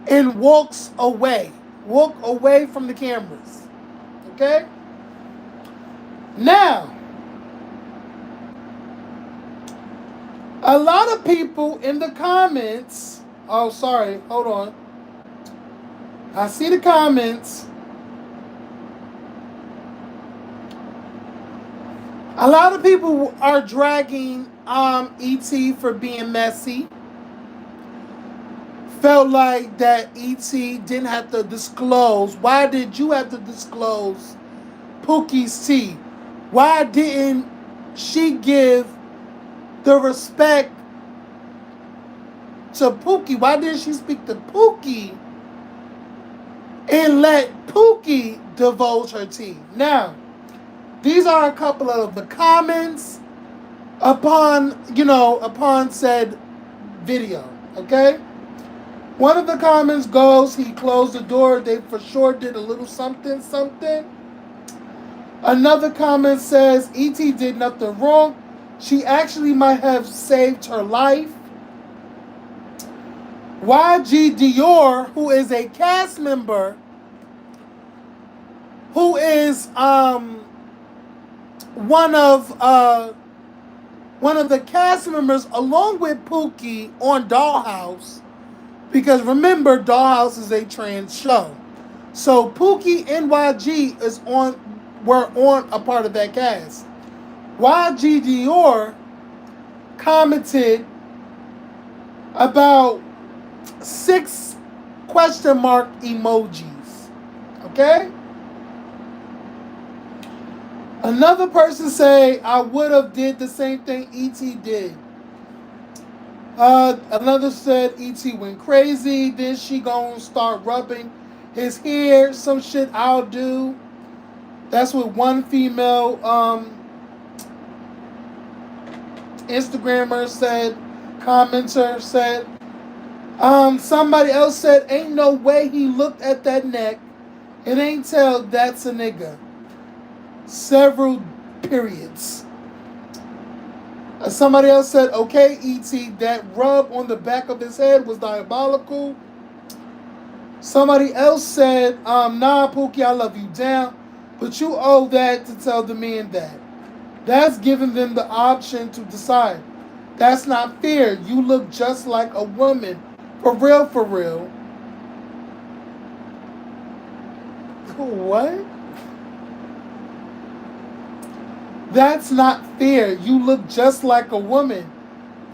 Speaker 1: and walks away. Walk away from the cameras. Okay? Now, a lot of people in the comments, oh, sorry, hold on. I see the comments. A lot of people are dragging E.T. for being messy. Felt like that E.T. didn't have to disclose. Why did you have to disclose Pookie's tea? Why didn't she give the respect to Pookie? Why didn't she speak to Pookie and let Pookie divulge her tea? Now, these are a couple of the comments upon said video, okay? One of the comments goes, he closed the door, they for sure did a little something, something. Another comment says, E.T. did nothing wrong. She actually might have saved her life. YG Dior, who is a cast member, who is one of the cast members along with Pookie on Dollhouse, because remember, Dollhouse is a trans show. So Pookie and YG were on a part of that cast. YG Dior commented about 6 question mark emojis. Okay? Another person say, I would have did the same thing E.T. did. Another said E.T. went crazy. Then she gonna start rubbing his hair. Some shit I'll do. That's what one female Instagrammer said. Commenter said. Somebody else said, ain't no way he looked at that neck and ain't tell that's a nigga. Several periods. Somebody else said, okay, E.T., that rub on the back of his head was diabolical. Somebody else said, nah, Pookie, I love you down, but you owe that to tell the men that. That's giving them the option to decide. That's not fair. You look just like a woman. For real, for real. What? That's not fair. You look just like a woman.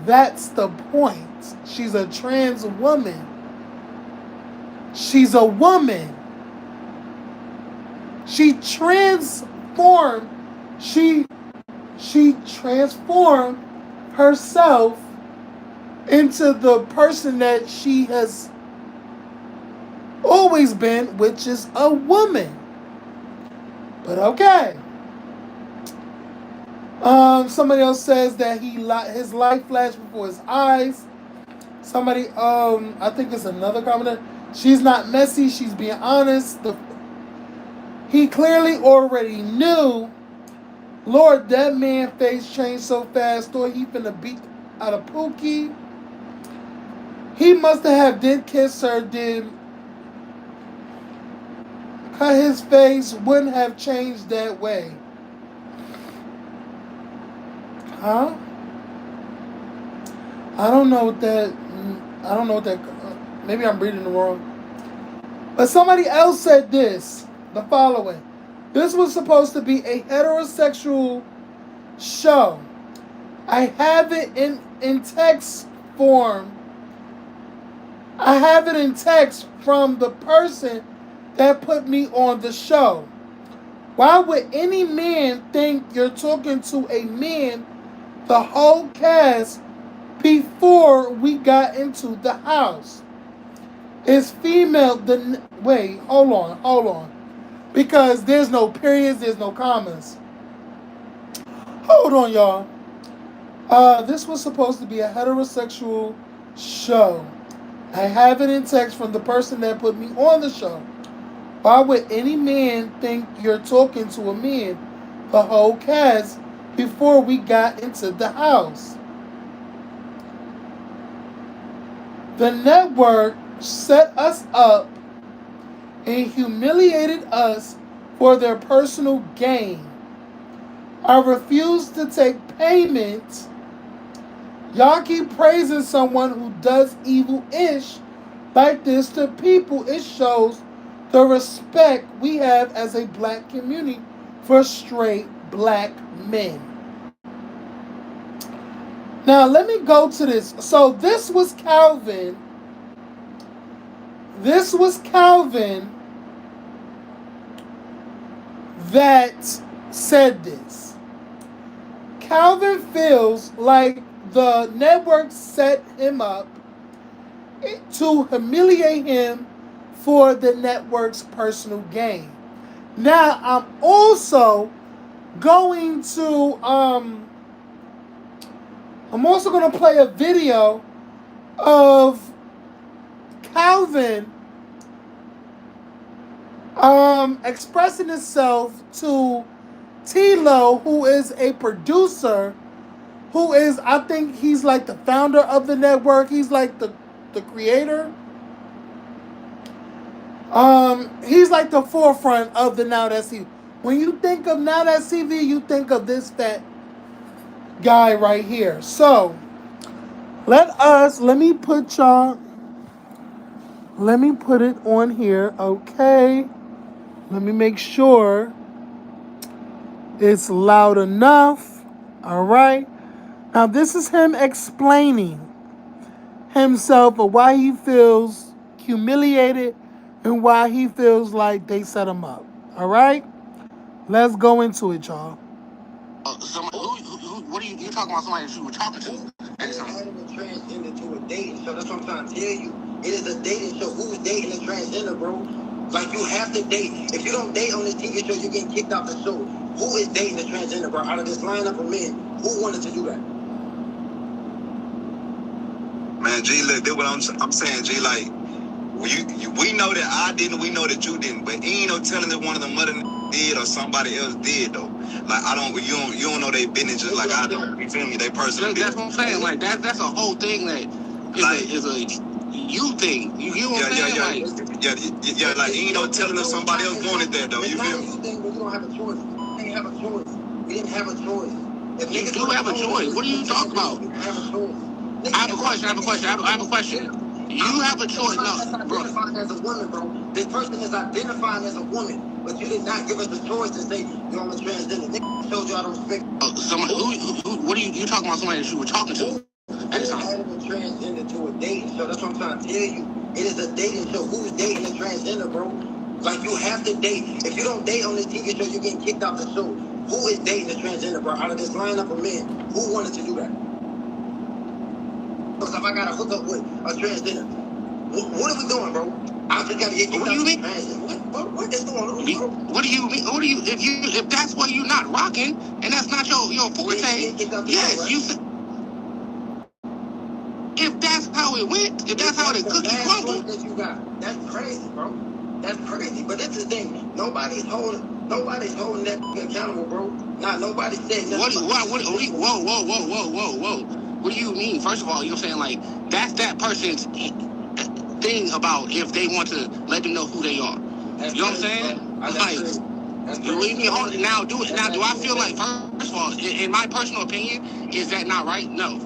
Speaker 1: That's the point. She's a trans woman. She's a woman. She transformed. She transformed herself into the person that she has always been, which is a woman. But okay. Somebody else says that his life flashed before his eyes. Somebody, I think it's another commenter. She's not messy. She's being honest. He clearly already knew. Lord, that man face changed so fast. Thought he finna beat out of Pookie. He must have did kiss her. Did cut his face. Wouldn't have changed that way. Huh? I don't know what that. Maybe I'm reading it wrong. But somebody else said this. The following. This was supposed to be a heterosexual show. I have it in text form. I have it in text from the person that put me on the show. Why would any man think you're talking to a man, the whole cast, before we got into the house? It's female. Wait, hold on. Because there's no periods, there's no commas. Hold on, y'all. This was supposed to be a heterosexual show. I have it in text from the person that put me on the show. Why would any man think you're talking to a man? The whole cast before we got into the house. The network set us up and humiliated us for their personal gain. I refuse to take payment. Y'all keep praising someone who does evil-ish like this to people. It shows the respect we have as a black community for straight black men. Now, let me go to this. So, this was Calvin. This was Calvin that said this. Calvin feels like the network set him up to humiliate him for the network's personal gain. Now, I'm also going to play a video of Calvin expressing himself to T-Lo, who is a producer, who is, I think he's like the founder of the network. He's like the creator. He's like the forefront of the Now That's TV. When you think of Now That's TV, you think of this fat guy right here. So, let me put it on here, okay? Let me make sure it's loud enough. All right. Now, this is him explaining himself or why he feels humiliated and why he feels like they set him up. All right? Let's go into it, y'all.
Speaker 2: What are you talking about? Somebody that you were talking to? Transgender to a dating show. That's what I'm trying to tell you. It is a dating show. Who's dating a transgender, bro? Like, you have to date. If you don't date on this TV show, you're getting kicked off the show. Who is dating a transgender, bro? Out of this lineup of men, who wanted to do that? Man, G, look, that's what I'm saying, G. Like, we know that I didn't, we know that you didn't, but ain't no telling that one of the mother did or somebody else did though. Like, you don't know they business just like I do. You feel me? They personally. That's what I'm saying. Like, that's a whole thing that is a you thing. You know what I'm saying? Yeah. Like, ain't no telling if somebody else wanted that though. You feel me? You think we don't have a choice? We didn't have a choice. We didn't have a choice. If you do have a choice, what are you talking about? We have a choice. I have a question. You have a choice, no, bro. As a woman, bro. This person is identifying as a woman, but you did not give us the choice to say you're on the transgender. Nigga showed you out of respect. Somebody, what are you talking about? Somebody that you were talking to? Adding a transgender to a dating show. That's what I'm trying to tell you. It is a dating show. Who's dating a transgender, bro? Like, you have to date. If you don't date on this TV show, you're getting kicked off the show. Who is dating a transgender, bro? Out of this lineup of men, who wanted to do that? Because if I got to hook up with a transgender, what are we doing, bro? I just got to get. What do you mean? What is going on, bro? What do you mean? If that's what you're not rocking and that's not your forte, yes, you. If that's how it went, if that's how the cookie crumbled, that you got, that's crazy, bro. That's crazy. But that's the thing. Nobody's holding that accountable, bro. Nobody said nothing. Whoa. What do you mean? First of all, you know what I'm saying? Like, that's that person's thing about if they want to let them know who they are. That's, you know what I'm saying? Like, leave me alone now. Do it now. Do I feel like, first of all, in my personal opinion, is that not right? No.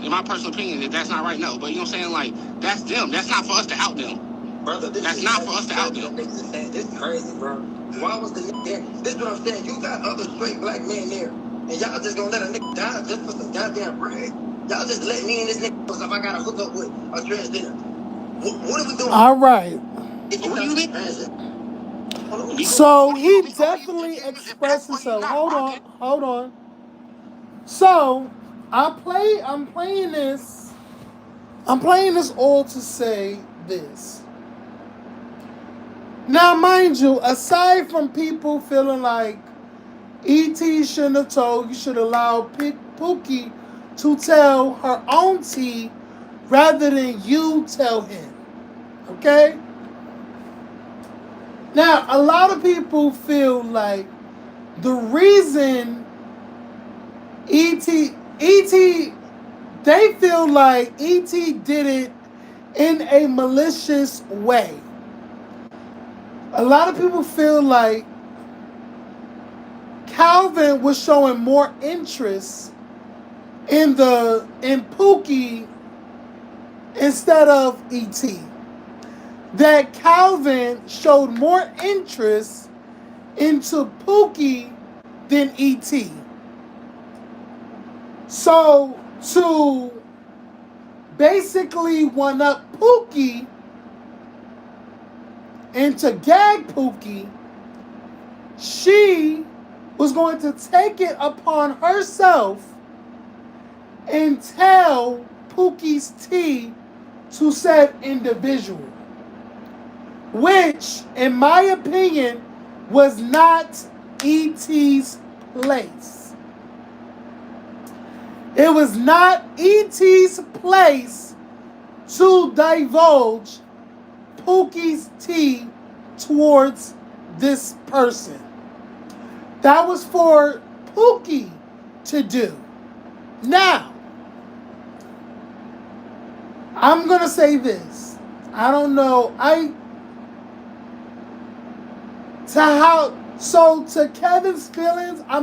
Speaker 2: In my personal opinion, that's not right. No. But you know what I'm saying? Like, that's them. That's not for us to out them. Brother, that's not for us to out them. This is crazy, bro. Why was the nigga there? This is what I'm saying. You got other straight black men there, and y'all just gonna let a nigga die just for some goddamn bread? Y'all just let me and this nigga if I gotta hook up with a transgender. What are we doing? All right. What do you mean?
Speaker 1: So he definitely expressed himself. Hold on. So I'm playing this all to say this. Now, mind you, aside from people feeling like E.T. shouldn't have told, you should allow Pookie to tell her own tea rather than you tell him. Okay? Now, a lot of people feel like the reason E.T., they feel like E.T. did it in a malicious way. A lot of people feel like Calvin was showing more interest in Pookie instead of E.T. That Calvin showed more interest into Pookie than E.T. So to basically one up Pookie and to gag Pookie, she was going to take it upon herself and tell Pookie's tea to said individual, which, in my opinion, was not E.T.'s place. It was not E.T.'s place to divulge Pookie's tea towards this person. That was for Pookie to do. Now, I'm going to say this. I don't know. To Kevin's feelings, I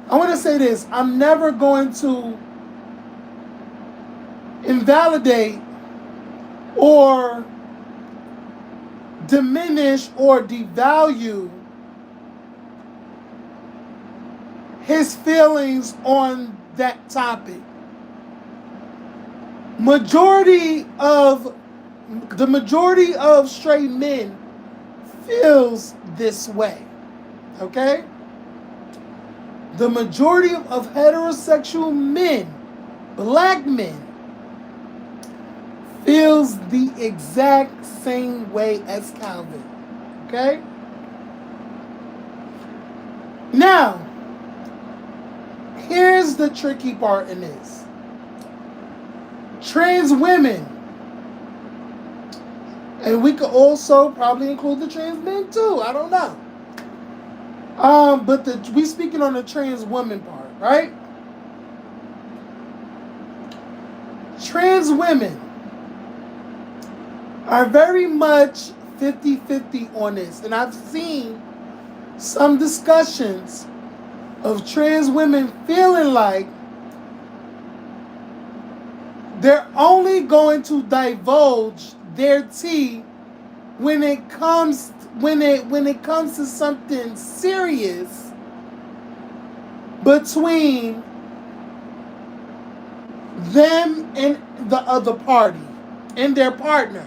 Speaker 1: want to say this. I'm never going to invalidate or diminish or devalue his feelings on that topic. The majority of straight men feels this way, okay? The majority of heterosexual men, black men, feels the exact same way as Calvin, okay? Now, here's the tricky part in this. Trans women, and we could also probably include the trans men too, I don't know. But we speaking on the trans woman part, right? Trans women are very much 50-50 on this. And I've seen some discussions of trans women feeling like they're only going to divulge their tea when it comes to something serious between them and the other party and their partner.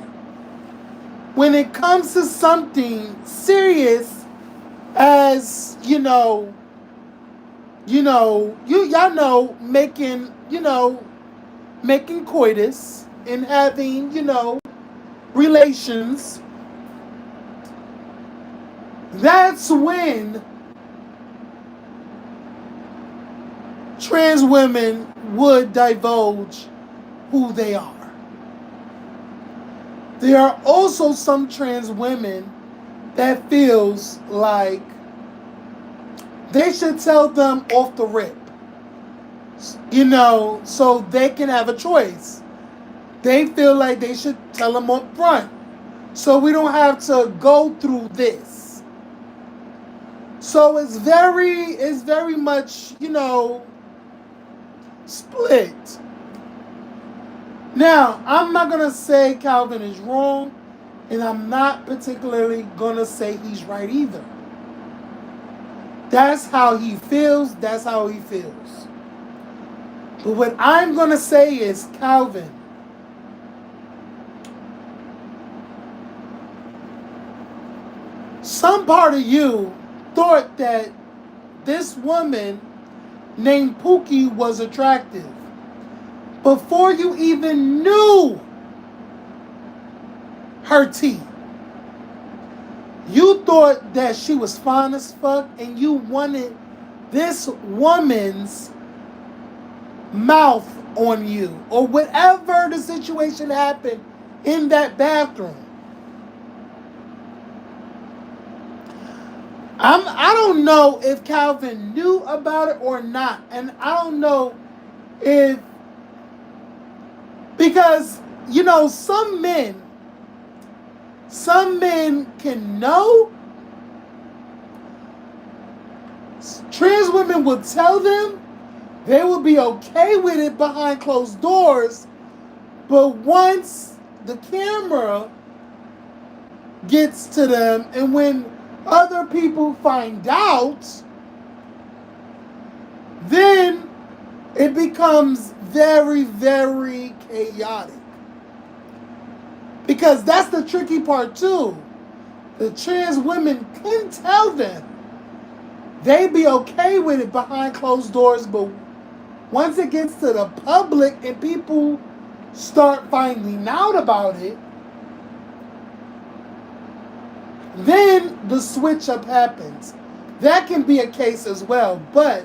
Speaker 1: When it comes to something serious as, y'all know, making coitus and having, relations, that's when trans women would divulge who they are. There are also some trans women that feels like they should tell them off the rip, so they can have a choice. They feel like they should tell them up front, so we don't have to go through this. So it's very much, split. Now, I'm not going to say Calvin is wrong, and I'm not particularly going to say he's right either. That's how he feels. That's how he feels. But what I'm going to say is, Calvin, some part of you thought that this woman named Pookie was attractive before you even knew her teeth. You thought that she was fine as fuck, and you wanted this woman's mouth on you, or whatever the situation happened in that bathroom. I don't know if Calvin knew about it or not, and I don't know if because some men can know. Trans women will tell them they will be okay with it behind closed doors, but once the camera gets to them and when other people find out, then it becomes very, very chaotic. Because that's the tricky part too. The trans women can tell them they be okay with it behind closed doors, but once it gets to the public and people start finding out about it, then the switch up happens. That can be a case as well, but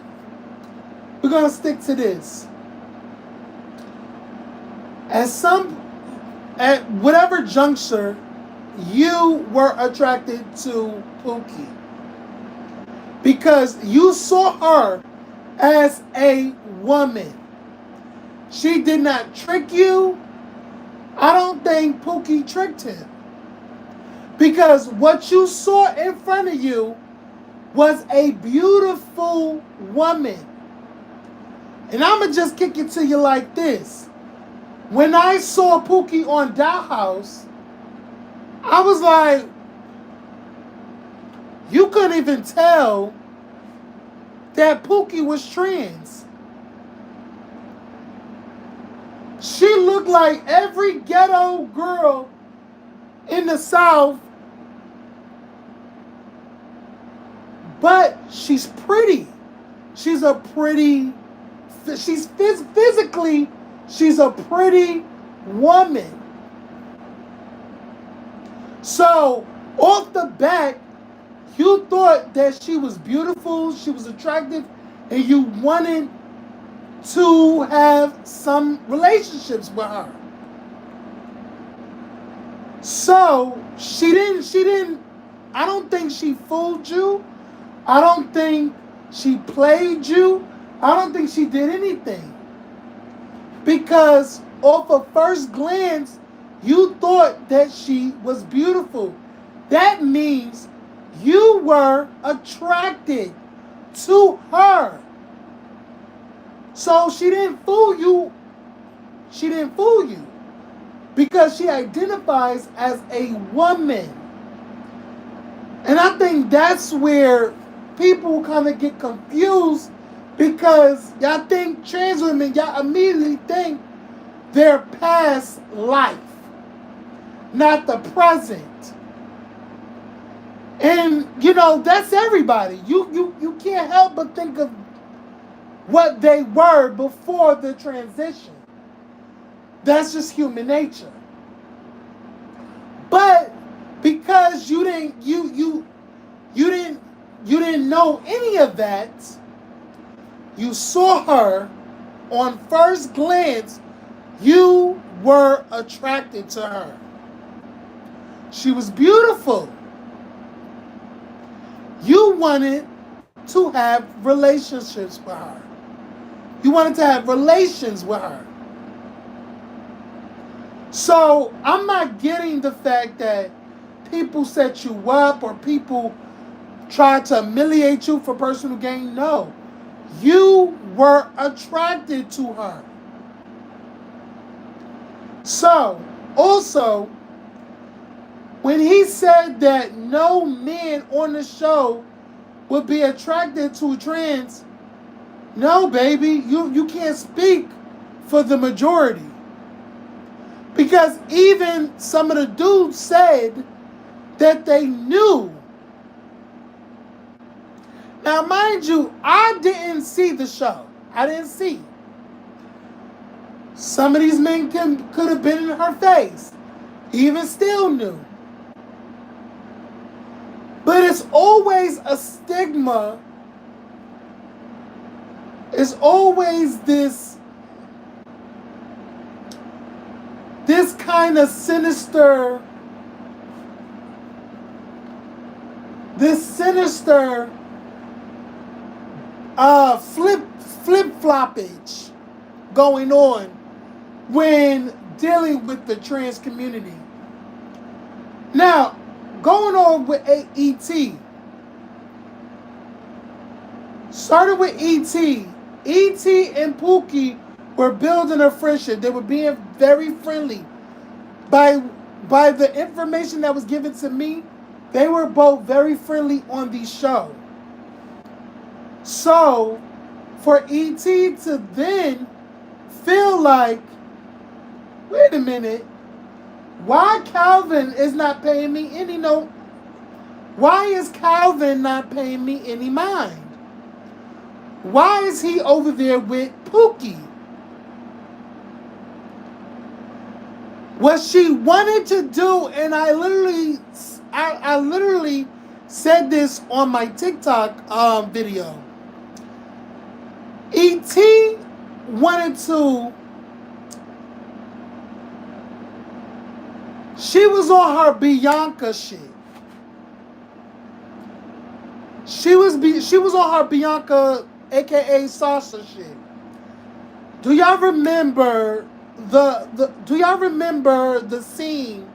Speaker 1: we're going to stick to this. At whatever juncture you were attracted to Pookie, because you saw her as a woman. She did not trick you. I don't think Pookie tricked him. Because what you saw in front of you was a beautiful woman. And I'm going to just kick it to you like this. When I saw Pookie on Dollhouse, I was like, you couldn't even tell that Pookie was trans. She looked like every ghetto girl in the South, but she's pretty. She's physically, she's a pretty woman. So, off the bat, you thought that she was beautiful, she was attractive, and you wanted to have some relationships with her. So, I don't think she fooled you. I don't think she played you. I don't think she did anything. Because off of first glance, you thought that she was beautiful. That means you were attracted to her. So she didn't fool you. She didn't fool you. Because she identifies as a woman. And I think that's where people kind of get confused, because y'all think trans women, y'all immediately think their past life, not the present. And, that's everybody. You can't help but think of what they were before the transition. That's just human nature. But because you didn't know any of that, you saw her on first glance, you were attracted to her. She was beautiful. You wanted to have relationships with her. You wanted to have relations with her. So I'm not getting the fact that people set you up or people try to humiliate you for personal gain. No. You were attracted to her. So, also, when he said that no man on the show would be attracted to trans, no, baby, you can't speak for the majority. Because even some of the dudes said that they knew. Now, mind you, I didn't see the show. I didn't see. Some of these men could have been in her face. Even still knew. But it's always a stigma. It's always this kind of sinister this sinister flip-floppage going on when dealing with the trans community. Now, going on with E.T. Started with E.T. E.T. and Pookie were building a friendship. They were being very friendly. By the information that was given to me, they were both very friendly on the show. So, for E.T. to then feel like, wait a minute, why Calvin is not paying me any no? Why is Calvin not paying me any mind? Why is he over there with Pookie? What she wanted to do, and I literally said this on my TikTok video. E.T. wanted to. She was on her Bianca shit. She was on her Bianca, aka Sasha shit. Do y'all remember the scene?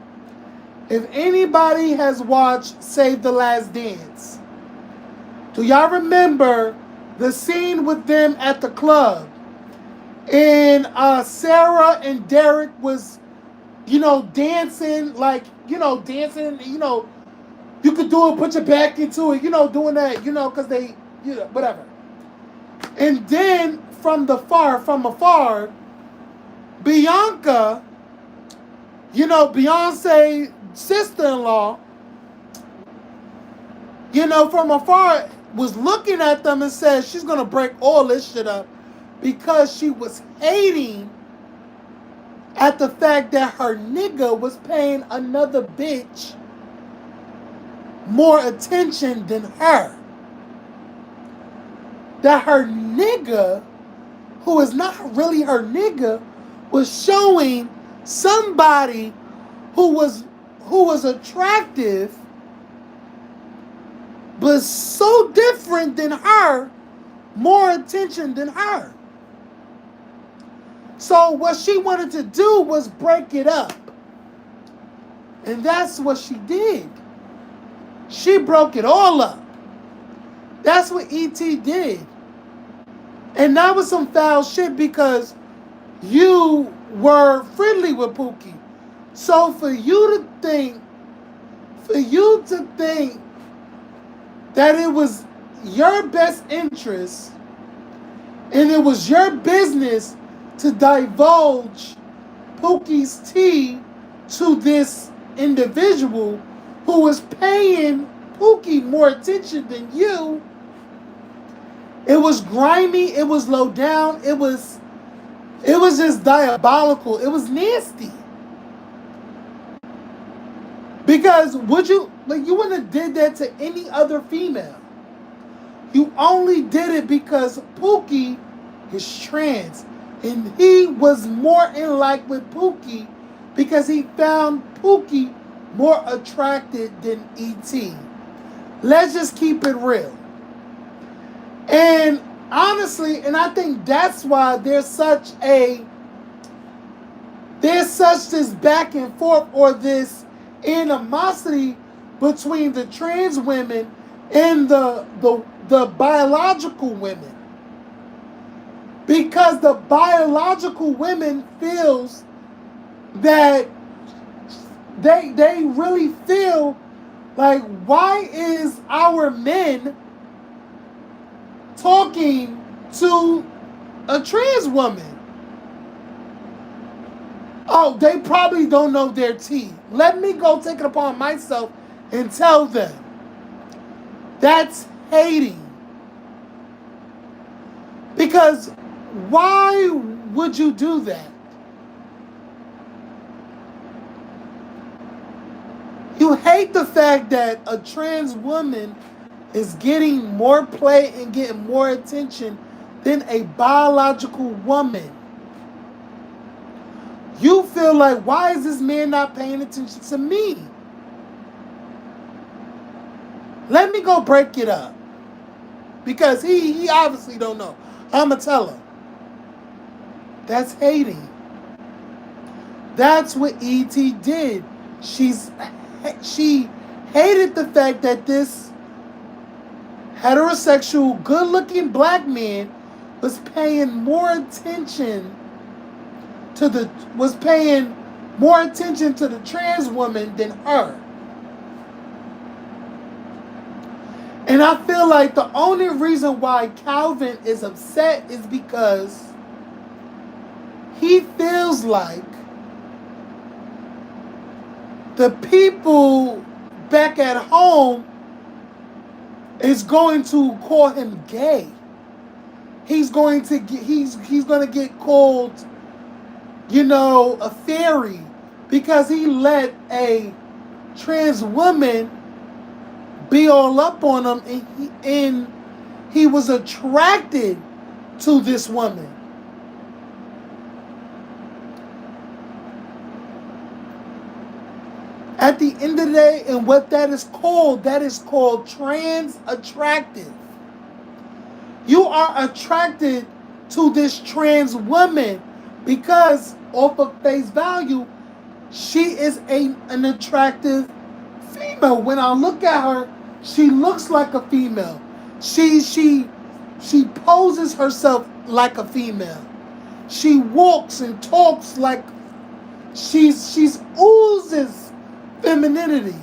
Speaker 1: If anybody has watched Save the Last Dance, do y'all remember the scene with them at the club? And Sarah and Derek was, dancing, dancing, you could do it, put your back into it, doing that, because they, whatever. And then from afar, Bianca, Beyonce's sister-in-law, from afar was looking at them and said she's going to break all this shit up because she was hating at the fact that her nigga was paying another bitch more attention than her. That her nigga, who is not really her nigga, was showing somebody who was attractive but so different than her, more attention than her. So what she wanted to do was break it up. And that's what she did. She broke it all up. That's what E.T. did. And that was some foul shit because you were friendly with Pookie. So for you to think that it was your best interest and it was your business to divulge Pookie's tea to this individual who was paying Pookie more attention than you, it was grimy, it was low down, it was just diabolical, it was nasty. Because you wouldn't have did that to any other female. You only did it because Pookie is trans. And he was more in like with Pookie because he found Pookie more attractive than E.T. Let's just keep it real. And honestly, and I think that's why there's this back and forth or this animosity between the trans women and the biological women. Because the biological women feels that they really feel like, why is our men talking to a trans woman? Oh, they probably don't know their tea. Let me go take it upon myself and tell them. That's hating. Because why would you do that? You hate the fact that a trans woman is getting more play and getting more attention than a biological woman. You feel like, why is this man not paying attention to me? Let me go break it up. Because he obviously don't know. I'ma tell him. That's hating. That's what E.T. did. She hated the fact that this heterosexual, good-looking black man was paying more attention to the trans woman than her. And I feel like the only reason why Calvin is upset is because he feels like the people back at home is going to call him gay. He's going to get called, a fairy because he let a trans woman be all up on him, and he was attracted to this woman. At the end of the day, and what that is called trans attractive. You are attracted to this trans woman because off of face value, she is an attractive female. When I look at her, she looks like a female. She poses herself like a female. She walks and talks like she's oozes femininity.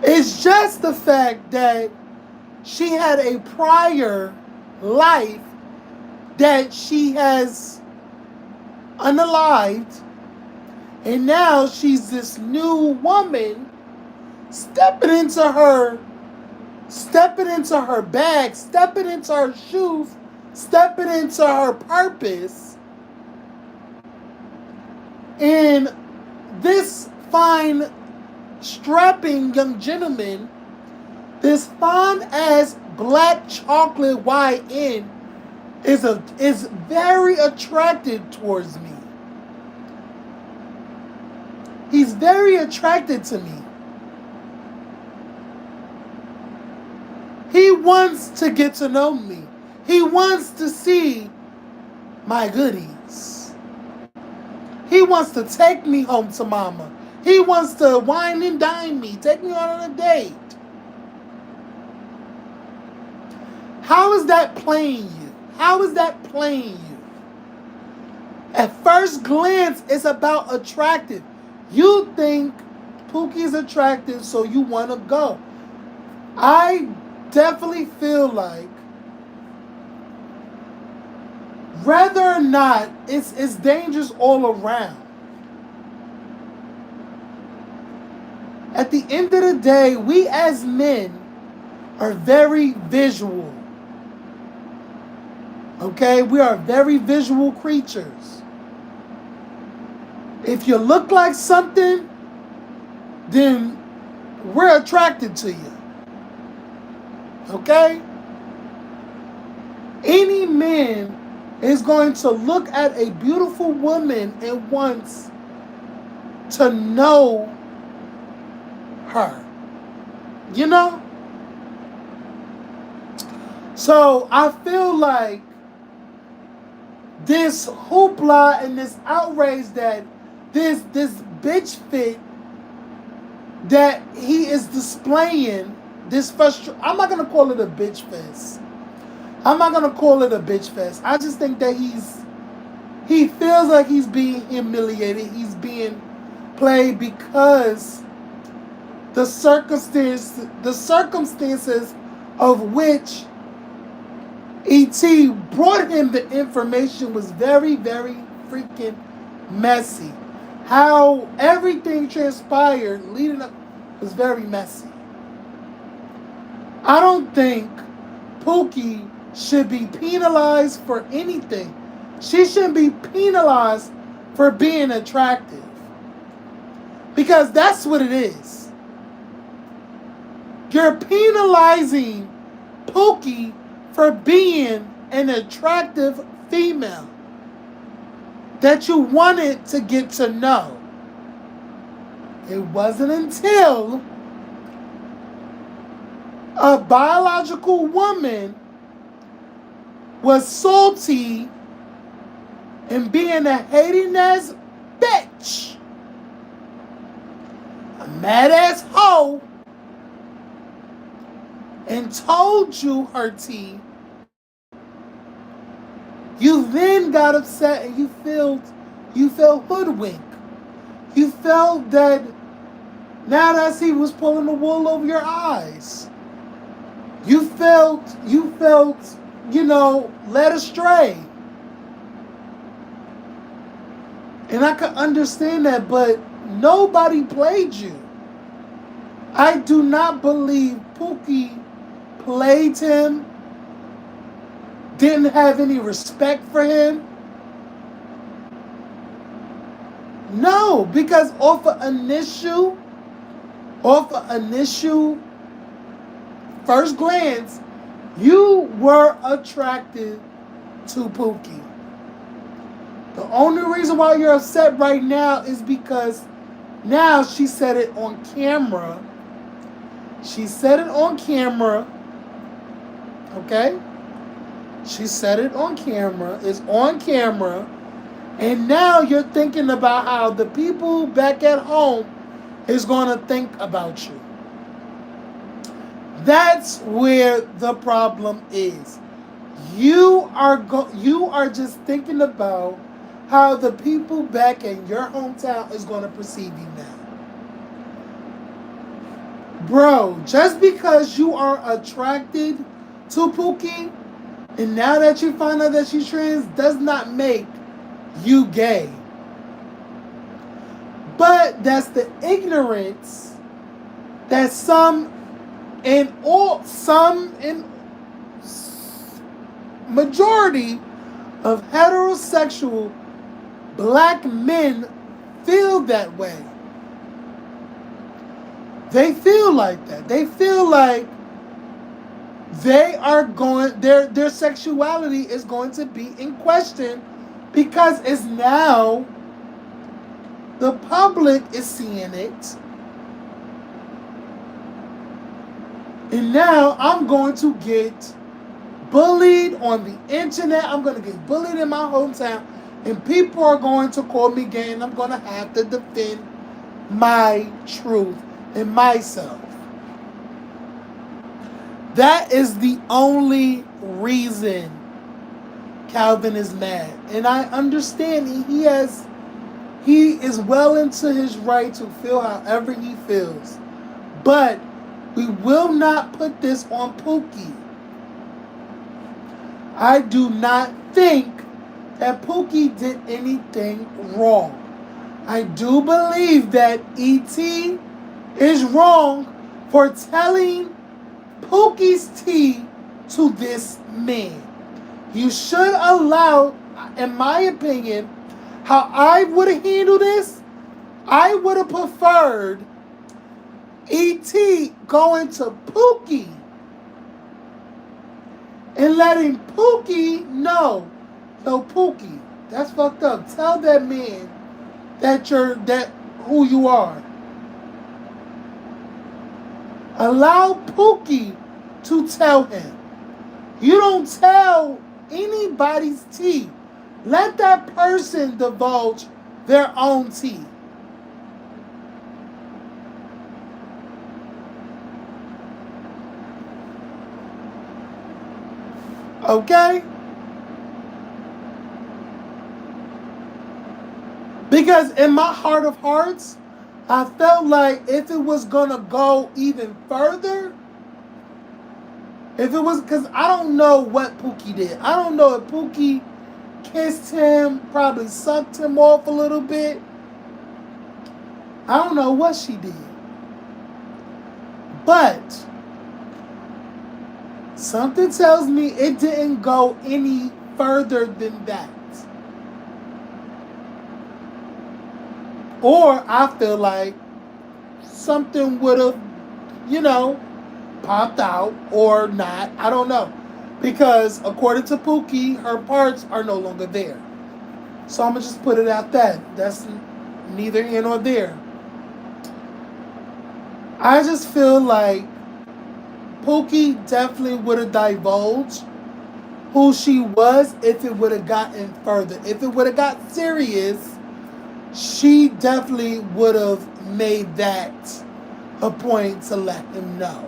Speaker 1: It's just the fact that she had a prior life that she has unalived, and now she's this new woman stepping into her bag, stepping into her shoes, stepping into her purpose. And this fine, strapping young gentleman, this fine ass black chocolate YN is very attracted towards me. He's very attracted to me. He wants to get to know me. He wants to see my goodies. He wants to take me home to mama. He wants to wine and dine me, take me on a date. How is that playing you? How is that playing you? At first glance, it's about attractive. You think Pookie is attractive, so you want to go. I definitely feel like whether or not it's dangerous all around. At the end of the day, we as men are very visual. Okay? We are very visual creatures. If you look like something, then we're attracted to you. Okay? Any man is going to look at a beautiful woman and wants to know her. You know? So I feel like this hoopla and this outrage that this bitch fit that he is displaying, this frustration. I'm not going to call it a bitch fest. I'm not going to call it a bitch fest. I just think that he feels like he's being humiliated. He's being played because the circumstances of which E.T. brought him the information was very, very freaking messy. How everything transpired leading up was very messy. I don't think Pookie should be penalized for anything. She shouldn't be penalized for being attractive. Because that's what it is. You're penalizing Pookie for being an attractive female that you wanted to get to know. It wasn't until a biological woman was salty and being a hating ass bitch, a mad ass hoe, and told you her tea, you then got upset and you felt hoodwinked. You felt that now that he was pulling the wool over your eyes. You felt, led astray. And I could understand that, but nobody played you. I do not believe Pookie played him, didn't have any respect for him. No, because off of initial first glance, you were attracted to Pookie. The only reason why you're upset right now is because now she said it on camera. She said it on camera. Okay? She said it on camera. It's on camera. And now you're thinking about how the people back at home is going to think about you. That's where the problem is. You are just thinking about how the people back in your hometown is going to perceive you now. Bro, just because you are attracted to Pookie, and now that you find out that she's trans, does not make you gay. But that's the ignorance that majority of heterosexual black men feel that way. They feel like that. They feel like their sexuality is going to be in question because it's now the public is seeing it. And now I'm going to get bullied on the internet. I'm going to get bullied in my hometown. And people are going to call me gay. And I'm going to have to defend my truth and myself. That is the only reason Calvin is mad. And I understand he is well into his right to feel however he feels. But we will not put this on Pookie. I do not think that Pookie did anything wrong. I do believe that E.T. is wrong for telling Pookie's tea to this man. You should allow, in my opinion, how I would have handled this, I would have preferred E.T. going to Pookie and letting Pookie know, yo, Pookie, that's fucked up. Tell that man that who you are. Allow Pookie to tell him. You don't tell anybody's tea. Let that person divulge their own tea. Okay? Because in my heart of hearts, I felt like if it was going to go even further, because I don't know what Pookie did. I don't know if Pookie kissed him, probably sucked him off a little bit. I don't know what she did. But something tells me it didn't go any further than that. Or I feel like something would have, popped out or not. I don't know. Because according to Pookie, her parts are no longer there. So I'm going to just put it out that. That's neither here nor there. I just feel like Pookie definitely would have divulged who she was if it would have gotten further. If it would have got serious, she definitely would have made that a point to let him know.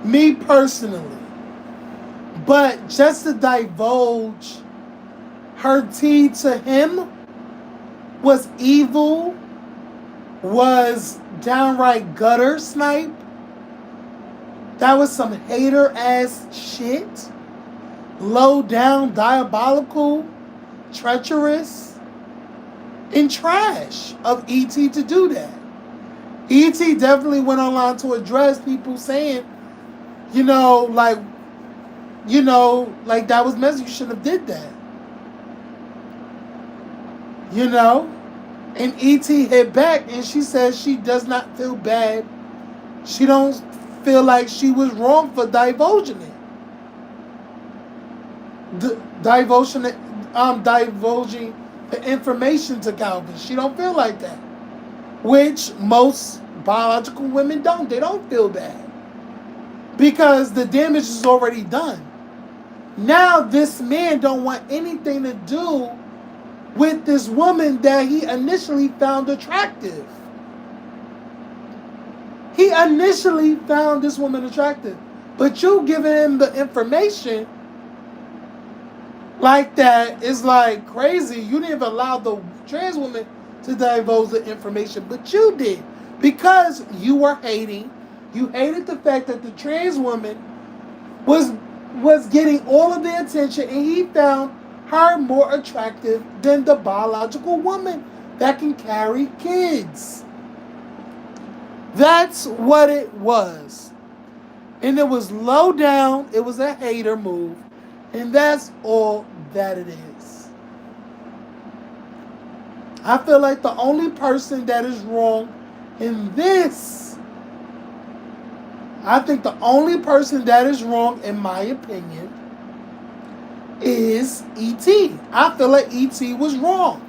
Speaker 1: Me personally. But just to divulge her tea to him was evil, was downright gutter snipe. That was some hater ass shit. Low down, diabolical, treacherous, and trash of E.T. to do that. E.T. definitely went online to address people saying, like that was messy. You shouldn't have did that. And E.T. hit back and she says she does not feel bad. She don't feel like she was wrong for divulging it. Divulging the information to Calvin. She don't feel like that. Which most biological women don't. They don't feel bad. Because the damage is already done. Now this man don't want anything to do with this woman that he initially found attractive. He initially found this woman attractive. But you giving him the information like that is like crazy. You didn't even allow the trans woman to divulge the information, but you did. Because you were hating. You hated the fact that the trans woman was getting all of the attention and he found her more attractive than the biological woman that can carry kids. That's what it was. And it was low down. It was a hater move. And that's all that it is. I feel like the only person that is wrong in this, I think the only person that is wrong, in my opinion, is E.T. I feel like E.T. was wrong.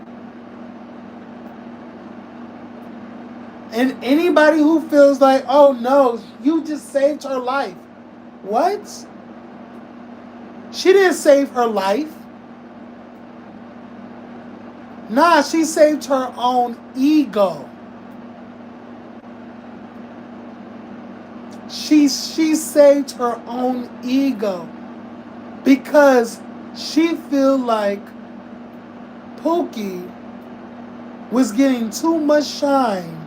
Speaker 1: And anybody who feels like, oh no, you just saved her life. What? She didn't save her life. Nah, she saved her own ego. She saved her own ego. Because she feel like Pookie was getting too much shine.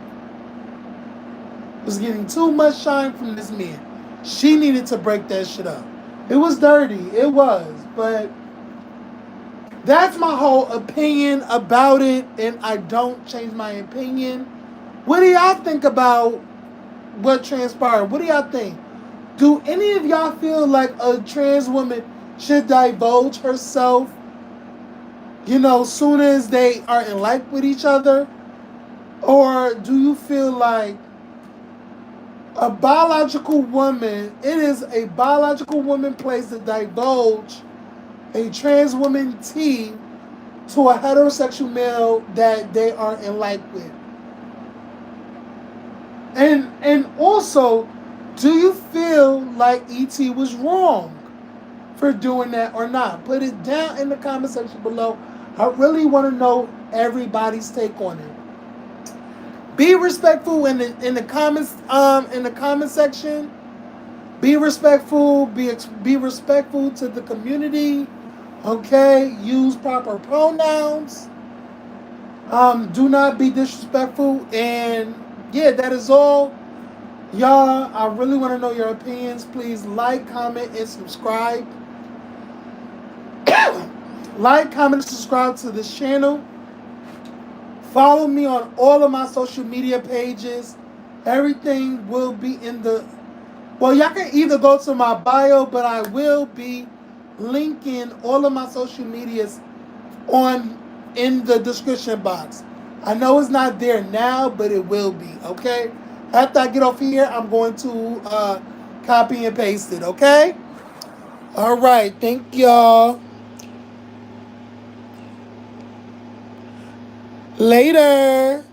Speaker 1: Was getting too much shine from this man. She needed to break that shit up. It was dirty. It was. But that's my whole opinion about it. And I don't change my opinion. What do y'all think about what transpired? What do y'all think? Do any of y'all feel like a trans woman should divulge herself, soon as they are in like with each other? Or do you feel like a biological woman, it is a biological woman place to divulge a trans woman tea to a heterosexual male that they are in like with? And also, do you feel like E.T. was wrong for doing that or not? Put it down in the comment section below. I really want to know everybody's take on it. Be respectful in the comments in the comment section. Be respectful. Be respectful to the community. Okay, use proper pronouns. Do not be disrespectful. And yeah, that is all. Y'all, I really want to know your opinions. Please like, comment, and subscribe. Like, comment, and subscribe to this channel. Follow me on all of my social media pages. Everything will be in the... Well, y'all can either go to my bio, but I will be linking all of my social medias in the description box. I know it's not there now, but it will be, okay? After I get off here, I'm going to copy and paste it, okay? All right. Thank y'all. Later.